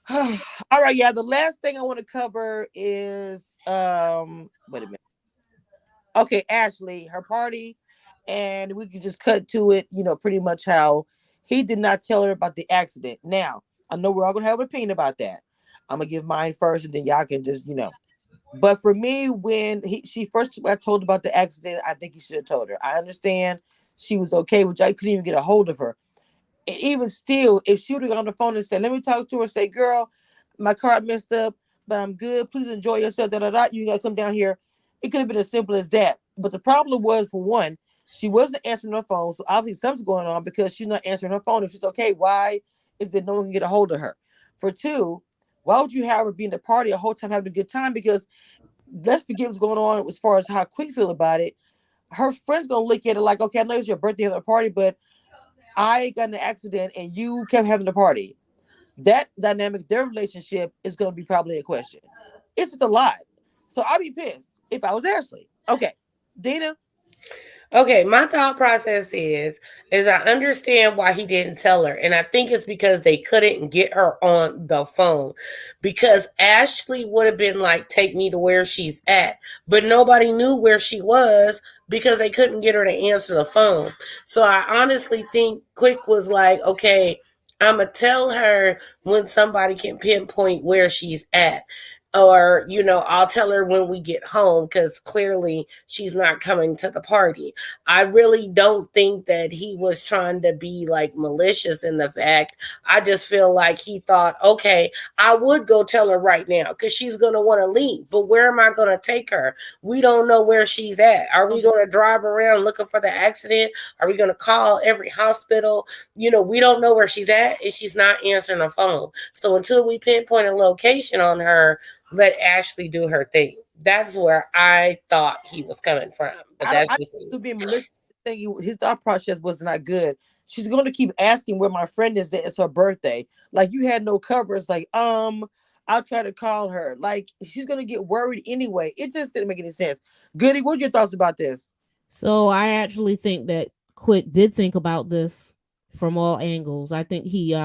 All right, yeah. The last thing I want to cover is wait a minute. Okay, Ashley, her party, and we could just cut to it, pretty much how he did not tell her about the accident. Now, I know we're all gonna have an opinion about that. I'm gonna give mine first, and then y'all can just. But for me, when she first got told about the accident, I think you should have told her. I understand she was okay, which I couldn't even get a hold of her. And even still, if she would have got on the phone and said, let me talk to her, say, girl, my car messed up, but I'm good. Please enjoy yourself. Da, da, da. You got to come down here. It could have been as simple as that. But the problem was, for one, she wasn't answering her phone. So obviously something's going on because she's not answering her phone. If she's okay, why is it no one can get a hold of her? For two, why would you have her be in the party the whole time having a good time? Because let's forget what's going on as far as how Quick feel about it. Her friend's going to look at it like, okay, I know it's your birthday at the party, but I got in an accident and you kept having a party. That dynamic, their relationship is going to be probably a question. It's just a lot. So I'd be pissed if I was Ashley. Okay, Dina. Okay, my thought process is I understand why he didn't tell her, and I think it's because they couldn't get her on the phone. Because Ashley would have been like, "Take me to where she's at," but nobody knew where she was because they couldn't get her to answer the phone. So I honestly think Quick was like, "Okay, I'm gonna tell her when somebody can pinpoint where she's at." Or, I'll tell her when we get home because clearly she's not coming to the party. I really don't think that he was trying to be like malicious in the fact. I just feel like he thought, okay, I would go tell her right now because she's going to want to leave. But where am I going to take her? We don't know where she's at. Are we going to drive around looking for the accident? Are we going to call every hospital? We don't know where she's at and she's not answering the phone. So until we pinpoint a location on her, let Ashley do her thing. That's where I thought he was coming from. But I don't. that's I just me. don't being malicious. His thought process was not good. She's going to keep asking where my friend is at. It's her birthday. Like you had no cover. It's like I'll try to call her. Like she's going to get worried anyway. It just didn't make any sense. Goody, what are your thoughts about this? So I actually think that Quick did think about this from all angles. I think he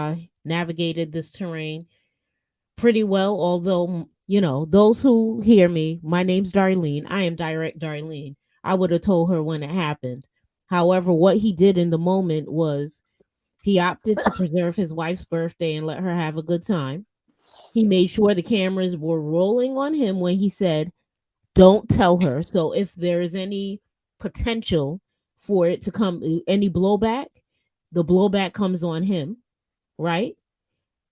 navigated this terrain pretty well, although, those who hear me, my name's Darlene. I am direct Darlene. I would have told her when it happened. However, what he did in the moment was he opted to preserve his wife's birthday and let her have a good time. He made sure the cameras were rolling on him when he said, don't tell her. So if there is any potential for it to come, any blowback, the blowback comes on him, right?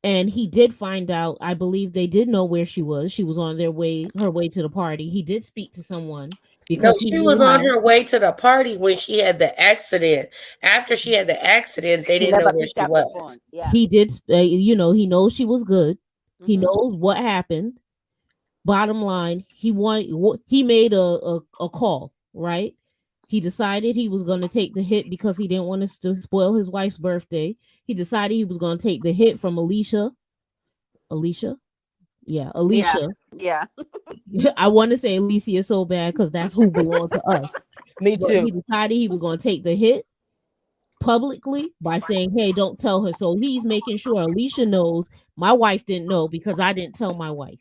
And he did find out, I believe they did know where she was. She was on her way to the party. He did speak to someone No, because he she was knew on how. her way to the party when she had the accident. After she had the accident, they He didn't know never where picked she up the was. phone. Yeah. He did, he knows she was good. He Mhm. knows what happened. Bottom line, he made a call, right? He decided he was going to take the hit because he didn't want to spoil his wife's birthday. He decided he was going to take the hit from Alicia. Alicia? Yeah, Yeah. Alicia. Yeah. I want to say Alicia so bad because that's who belonged to us. Me But too. he decided he was going to take the hit publicly by saying, hey, don't tell her. So he's making sure Alicia knows my wife didn't know because I didn't tell my wife.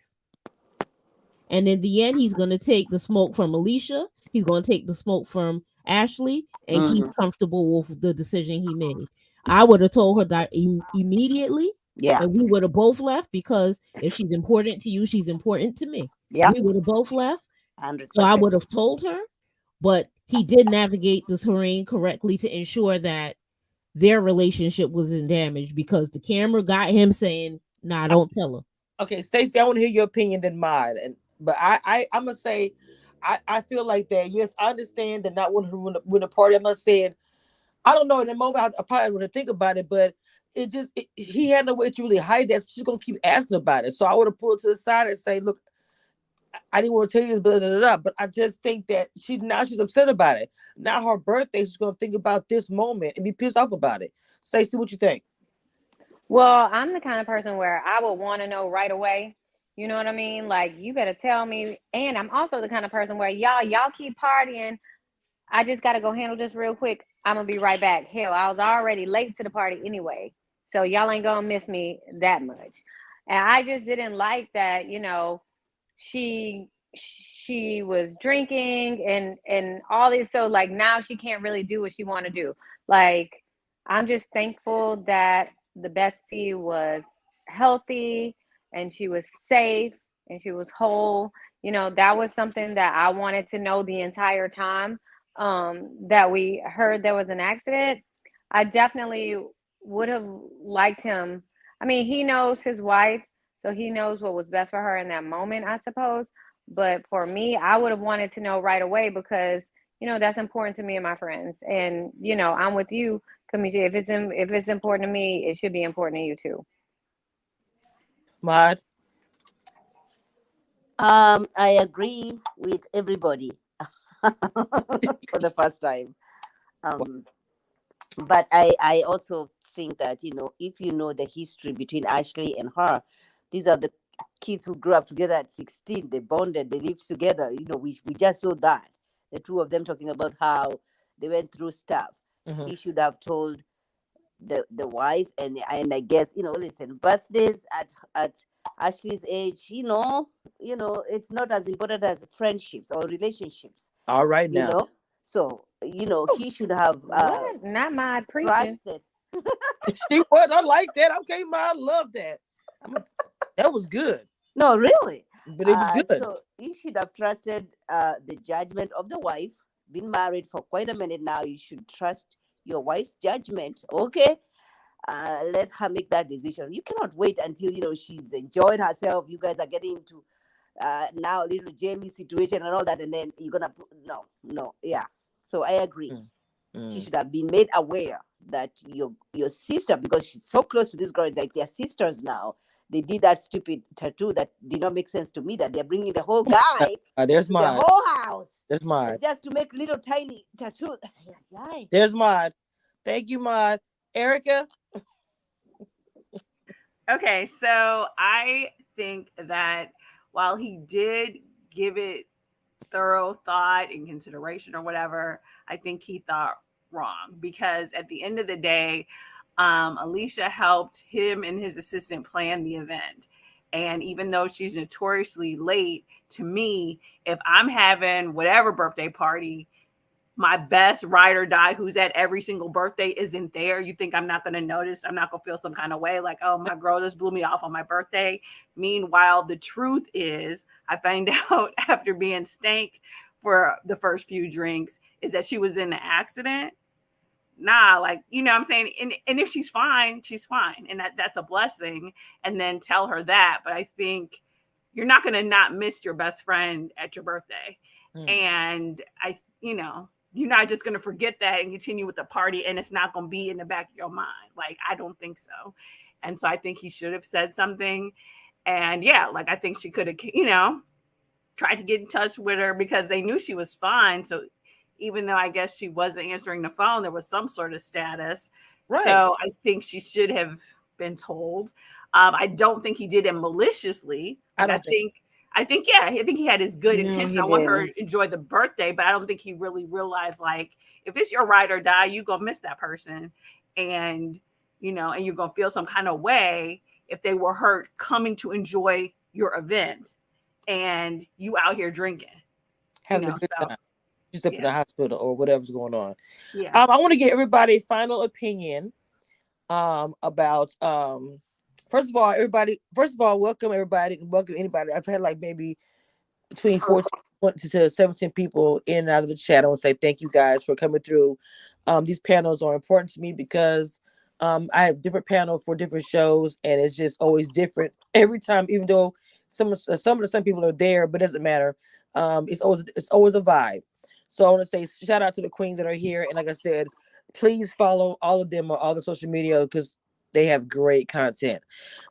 And in the end, he's going to take the smoke from Alicia. He's going to take the smoke from Ashley, and he's comfortable with the decision he made. I would have told her that immediately, Yeah. and we would have both left, because if she's important to you, she's important to me. Yeah. We would have both left. 100%. So I would have told her, but he did navigate the terrain correctly to ensure that their relationship wasn't damaged, because the camera got him saying, "Nah, don't tell her." Okay, Stacey, I want to hear your opinion than mine. But I'm gonna say, I feel like that. Yes, I understand that not wanting to ruin the party. I'm not saying I don't know in the moment. I probably would think about it, but he had no way to really hide that. So she's gonna keep asking about it. So I would have pulled to the side and say, "Look, I didn't want to tell you this, blah, blah, blah, blah," but I just think that she's upset about it. Now her birthday, she's gonna think about this moment and be pissed off about it. Stacey, what you think? Well, I'm the kind of person where I would want to know right away. You know what I mean? Like, you better tell me. And I'm also the kind of person where y'all keep partying. I just got to go handle this real quick. I'm going to be right back. Hell, I was already late to the party anyway. So y'all ain't going to miss me that much. And I just didn't like that, she was drinking and all this. So like now she can't really do what she want to do. Like, I'm just thankful that the bestie was healthy and she was safe and she was whole. That was something that I wanted to know the entire time that we heard there was an accident. I definitely would have liked him. I mean, he knows his wife, so he knows what was best for her in that moment, I suppose. But for me, I would have wanted to know right away, because that's important to me and my friends. And I'm with you, Kamisha. If it's important to me, it should be important to you too. Mod. I agree with everybody for the first time. But I also think that, if you know the history between Ashley and her, these are the kids who grew up together at 16. They bonded, they lived together. We just saw that. The two of them talking about how they went through stuff. Mhm. He should have told the wife, and I guess, listen, birthdays at Ashley's age, it's not as important as friendships or relationships. All right now. So he should have What? Not my preaching. trusted. She was. I like that. Okay, Ma, I love that. That was good. No, really. But it was good. So he should have trusted the judgment of the wife. Been married for quite a minute now. You should trust your wife's judgment. Okay. Let her make that decision. You cannot wait until she's enjoying herself. You guys are getting into now little Jamie situation and all that, and then you're gonna put no, yeah. So I agree. She should have been made aware that your sister, because she's so close to this girl, like they're sisters now. They did that stupid tattoo that did not make sense to me. That they're bringing the whole guy There's to the mine. whole house. There's mine. Just to make little tiny tattoos. There's mine. Thank you, Mod. Erica. Okay, so I think that while he did give it thorough thought and consideration or whatever, I think he thought wrong, because at the end of the day, Alicia helped him and his assistant plan the event. And even though she's notoriously late, to me, if I'm having whatever birthday party, my best ride or die who's at every single birthday isn't there, you think I'm not going to notice? I'm not going to feel some kind of way like, oh, my girl just blew me off on my birthday. Meanwhile, the truth is, I find out after being stank for the first few drinks, is that she was in an accident. Nah, like, what I'm saying? And if she's fine, she's fine. And that's a blessing. And then tell her that. But I think you're not going to not miss your best friend at your birthday. And you're not just going to forget that and continue with the party, and it's not going to be in the back of your mind. Like, I don't think so. And so I think he should have said something. And yeah, like, I think she could have, tried to get in touch with her, because they knew she was fine. So even though I guess she wasn't answering the phone, there was some sort of status. Right. So I think she should have been told. I don't think he did it maliciously. I think he had his good intention. I want her to enjoy the birthday, but I don't think he really realized, like, if it's your ride or die, you're going to miss that person. And, and you're going to feel some kind of way if they were hurt coming to enjoy your event. and you out here drinking, Having a good so time. Just up in the yeah, hospital or whatever's going on. yeah. I want to get everybody final opinion about first of all, welcome everybody and welcome anybody. I've had like maybe between 14 to 17 people in and out of the chat. I want to say thank you guys for coming through. These panels are important to me because I have different panels for different shows, and it's just always different every time. Even though some of the same people are there, but it doesn't matter. It's always a vibe. So I want to say shout out to the queens that are here, and like I said, please follow all of them on all the social media because they have great content.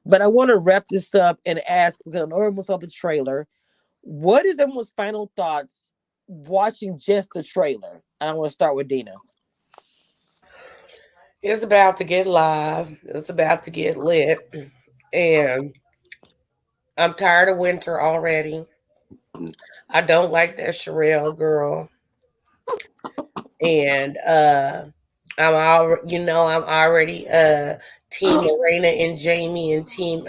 But I want to wrap this up and ask because I know everyone saw the trailer. What is everyone's final thoughts watching just the trailer? And I want to start with Dina. It's about to get live. It's about to get lit. And I'm tired of winter already. I don't like that Sherelle girl. And I'm already team Arena and Jamie and team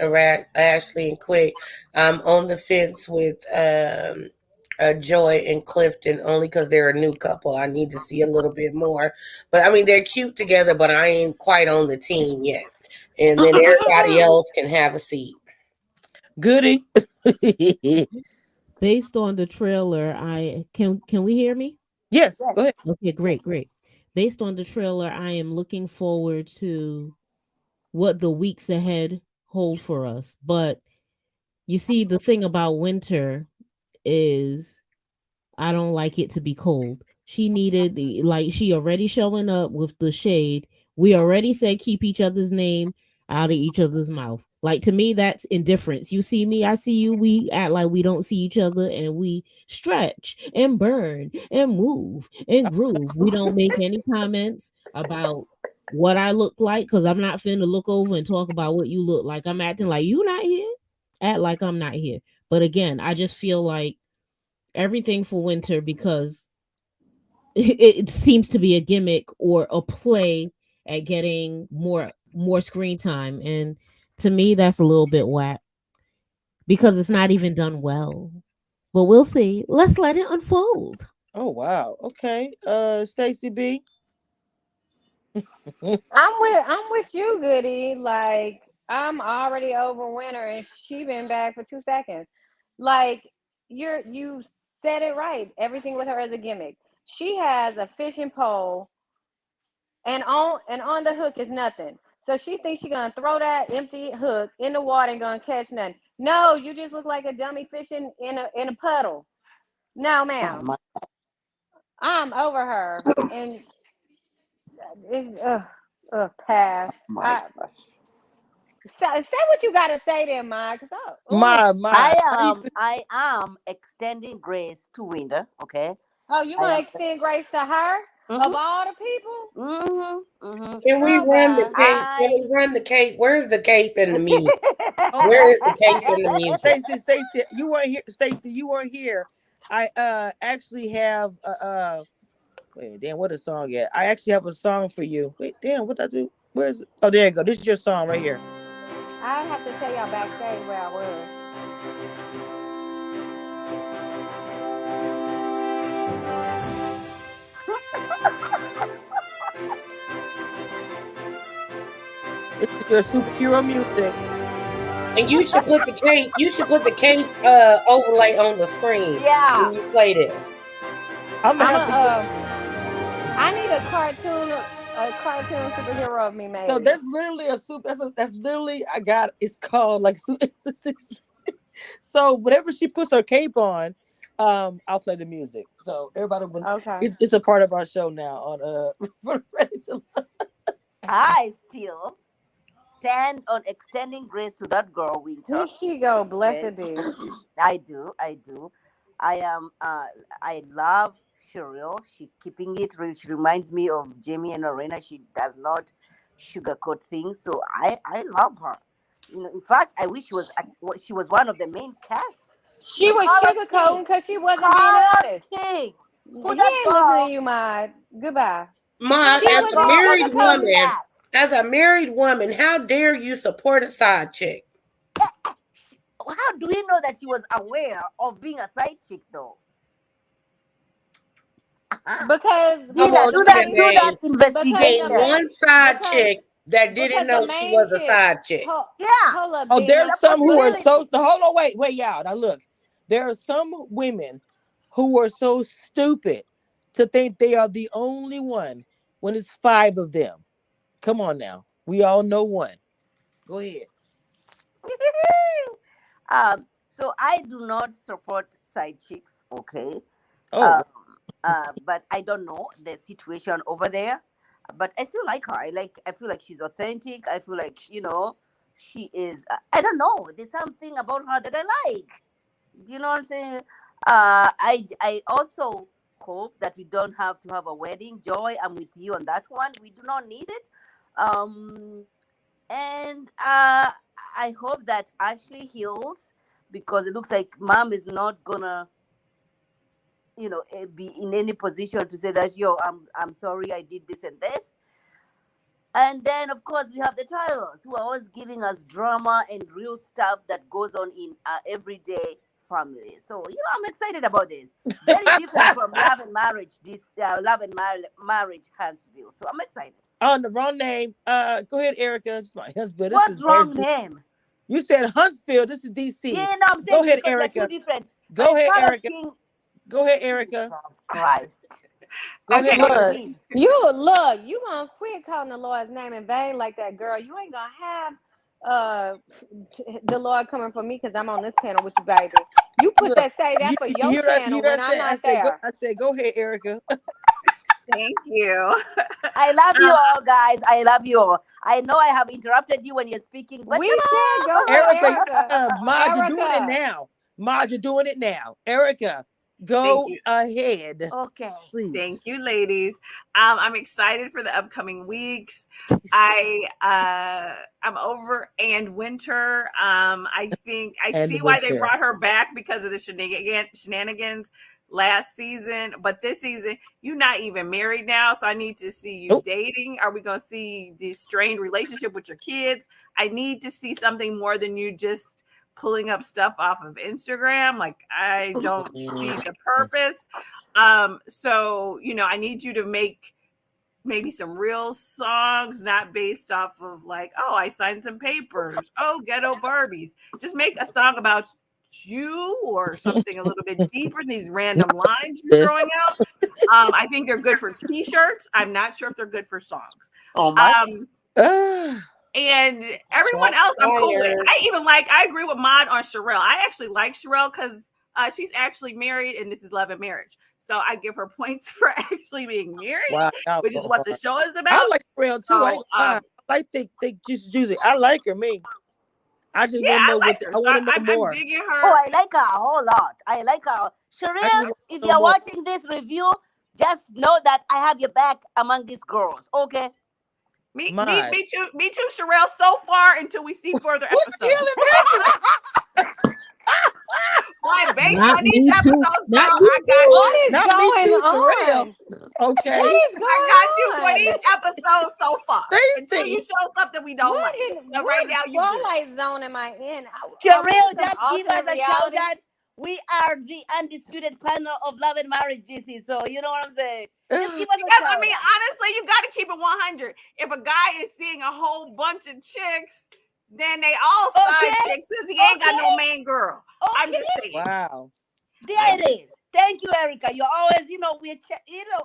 Ashley and Quick. I'm on the fence with Joy and Clifton only because they're a new couple. I need to see a little bit more. But I mean, they're cute together, but I ain't quite on the team yet. And then everybody else can have a seat. Goody. Based on the trailer, I can we hear me? Yes, go ahead. Yes. Okay, great, great. Based on the trailer, I am looking forward to what the weeks ahead hold for us. But you see, the thing about winter is I don't like it to be cold. She needed like she already showing up with the shade. We already said keep each other's name out of each other's mouth. Like to me, that's indifference. You see me, I see you. We act like we don't see each other, and we stretch and burn and move and groove. We don't make any comments about what I look like because I'm not finna look over and talk about what you look like. I'm acting like you not here. Act like I'm not here. But again, I just feel like everything for winter because it seems to be a gimmick or a play at getting more screen time, and to me that's a little bit whack because it's not even done well, but we'll see. Let's let it unfold. Oh wow. Okay. Stacy B. I'm with you, Goody. Like I'm already over winter, and she been back for 2 seconds. Like you said it right. Everything with her is a gimmick. She has a fishing pole, and on the hook is nothing. So she thinks she's gonna throw that empty hook in the water and gonna catch nothing. No, you just look like a dummy fishing in a puddle. No, Oh ma'am. my, I'm over her, and it's pass. my I gosh. say what you gotta say there, Ma. Cause My. How do you feel? I am extending grace to Winter. Okay. you I wanna am. extend grace to her of Mm-hmm, all the people? mm-hmm, mm-hmm. Can we Girl, run the bye. cape? Can I we run the cape? Where's the cape and the music? Hold on. Where is the cape and the music? Stacy, you weren't here. Stacy, you weren't here. I actually have wait, damn, what a song at? I actually have a song for you. Wait, damn, what I do? Where is it? Oh, there you go. This is your song right here. I have to tell y'all backstage where I was. This is your superhero music. And you should put the cape. You should put the cape overlay on the screen Yeah. when you play this. I'm gonna I'm have to get. I need a cartoon superhero of me made. So that's literally a soup. That's literally I got. It's called like. So whenever she puts her cape on, I'll play the music. So everybody, will, Okay. it's a part of our show now on for Ready to Love. I still stand on extending grace to that girl, Here Winter. she go, Okay. blessed be. I do. I do. I am. I love Cheryl. She keeping it real. She reminds me of Jamie and Lorena. She does not sugarcoat things. So I love her. In fact, I wish she was one of the main cast. She was Carlos sugarcoating King. because she wasn't being Carlos honest. King. Put He that ain't listening to girl. you, Ma. Goodbye. Ma, Put She that as was a in girl on married the main sugarcoating. woman, cast. as a married woman, how dare you support a side chick? how do we know that she was aware of being a side chick though? Because Come on, Do the that, main, do that name investigation. one side because chick that didn't because the know she main was a chick. side chick. Yeah. Hold up, Oh, Bina. there's some who are Listen, so. Hold on, wait, y'all. Now look, there are some women who are so stupid to think they are the only one when it's 5 of them. Come on now, we all know one. Go ahead. So I do not support side chicks, okay? Oh, Um, but I don't know the situation over there. But I still like her. I feel like she's authentic. I feel like she is. I don't know. There's something about her that I like. Do you know what I'm saying? I also hope that we don't have to have a wedding. Joy, I'm with you on that one. We do not need it. And I hope that Ashley heals because it looks like mom is not gonna, be in any position to say that I'm sorry I did this and this. And then of course we have the Tylers who are always giving us drama and real stuff that goes on in our everyday family. So I'm excited about this. Very different from Love and Marriage. This Marriage Huntsville. So I'm excited. on the wrong name. Go ahead, Erica. It's my husband. This What's is wrong Marriage. name? You said Huntsville. This is DC. Yeah, no, I'm Go saying ahead, because they're two Erica. different. Go ahead, Color Erica. King. Go ahead, Erica. Jesus Christ. Go Okay. ahead. look, you gonna quit calling the Lord's name in vain like that, girl. You ain't gonna have the Lord coming for me because I'm on this channel with you, baby. You put Look, that say that you, for you your hear channel when I'm not there. I said, go ahead, Erica. Thank you. I love you all, guys. I love you all. I know I have interrupted you when you're speaking, but We said go with Erica, Erica. Maj, you're doing it Erica. now. Maj, you're doing it now. Erica, Thank go you. ahead, okay. please. Thank you, ladies. I'm excited for the upcoming weeks. I'm over and winter. I think I And see why they winter. brought her back because of the shenanigans last season. But this season, you're not even married now, so I need to see you Nope. dating. Are we gonna see this strained relationship with your kids? I need to see something more than you just pulling up stuff off of Instagram. Like I don't see the purpose. So I need you to make maybe some real songs, not based off of like, oh, I signed some papers, oh, ghetto Barbies. Just make a song about you or something a little bit deeper than these random lines you're This. throwing out. I think they're good for t-shirts. I'm not sure if they're good for songs. Oh my. And everyone Shots else I'm cool with. fired. I agree with Mod on Sherelle. I actually like Sherelle because she's actually married and this is Love and Marriage. So I give her points for actually being married, Wow, which is what the show is I about. like Real too. I ain't gonna lie. I like think just Juicy. I like her. Me. I just Yeah, want to I know like what her. I So want to know I'm more. digging Oh, her. I like her a whole lot. I like her. I just Sherelle, want if to know you're more. watching this review, just know that I have your back among these girls. Okay. Me Mine. too, Sherelle, so far until we see further What the hell episodes. is happening? But based Not on these me too. episodes, girl, Not me I got too. What you. is Not me going too, on? Sherelle. Okay. What is going I got you for on? these episodes so far. Until you Stacy. show something we don't like. So right now you good. Twilight Zone am I in? Are we Sherelle, some just give us alternate a shout reality? out. We are the undisputed panel of Love and Marriage GC. So you know what I'm saying? Just give us a Because shout I mean, out. honestly, you got to keep it 100. If a guy is seeing a whole bunch of chicks, then they all side Okay. chicks since he ain't got no main girl. I'm Okay. just saying. Wow. There it is. Thank you, Erica. You're always, we're,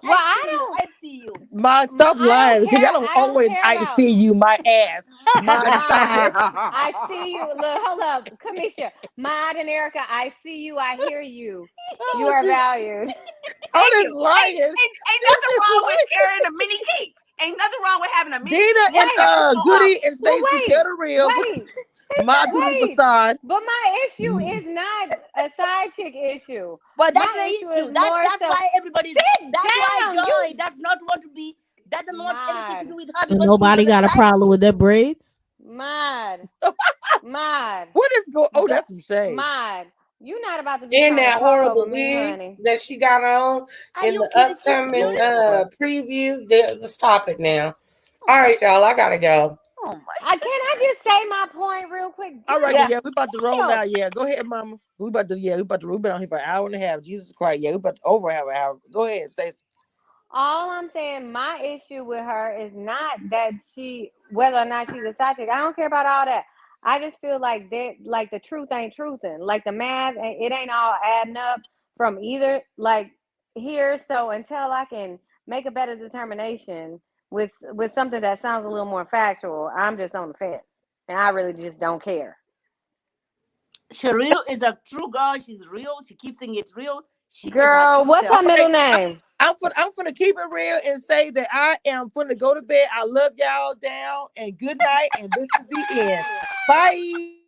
Well, I see you. Ma, stop lying because y'all don't always care I about- see you, my ass. Ma, stop it. I see you. Look, hold up, Kamisha, Maud, and Erica. I see you. I hear you. You are valued. All this lying. Ain't nothing wrong with carrying a mini cape. Ain't nothing wrong with having a mini Dina cape. and Goody and Well, Stacy tell the real. Ma do the facade. But my issue is not a side chick issue. But that's My the issue issue. is That's more so- why everybody's. That's why down, Joy doesn't want anything to Mad. do with her. So because nobody she's on got a the side problem with their braids? Mad. What is going? Oh, that's some shade. Mad. You're not about to be In trying that to talk horrible over me, wig honey. that she got on Are in you the kidding? She's upcoming beautiful. preview. Let's stop it now. All right, y'all. I gotta go. Oh my. Can I just say my point real quick? All right, Yeah. yeah, we about to roll Damn. now. Yeah, go ahead, mama. We've been on here for an hour and a half. Jesus Christ, yeah, we about to over have an hour. Go ahead, Stacey. All I'm saying, my issue with her is not that whether or not she's a side chick. I don't care about all that. I just feel like like the truth ain't truthin'. Like the math, it ain't all adding up from either like here. So until I can make a better determination with something that sounds a little more factual, I'm just on the fence, and I really just don't care. Cheryl is a true girl. She's real. She keeps saying it's real. She is her Girl, true what's her self. Okay, middle name? I'm finna keep it real and say that I am finna go to bed. I love y'all down and good night. And this is the end. Bye.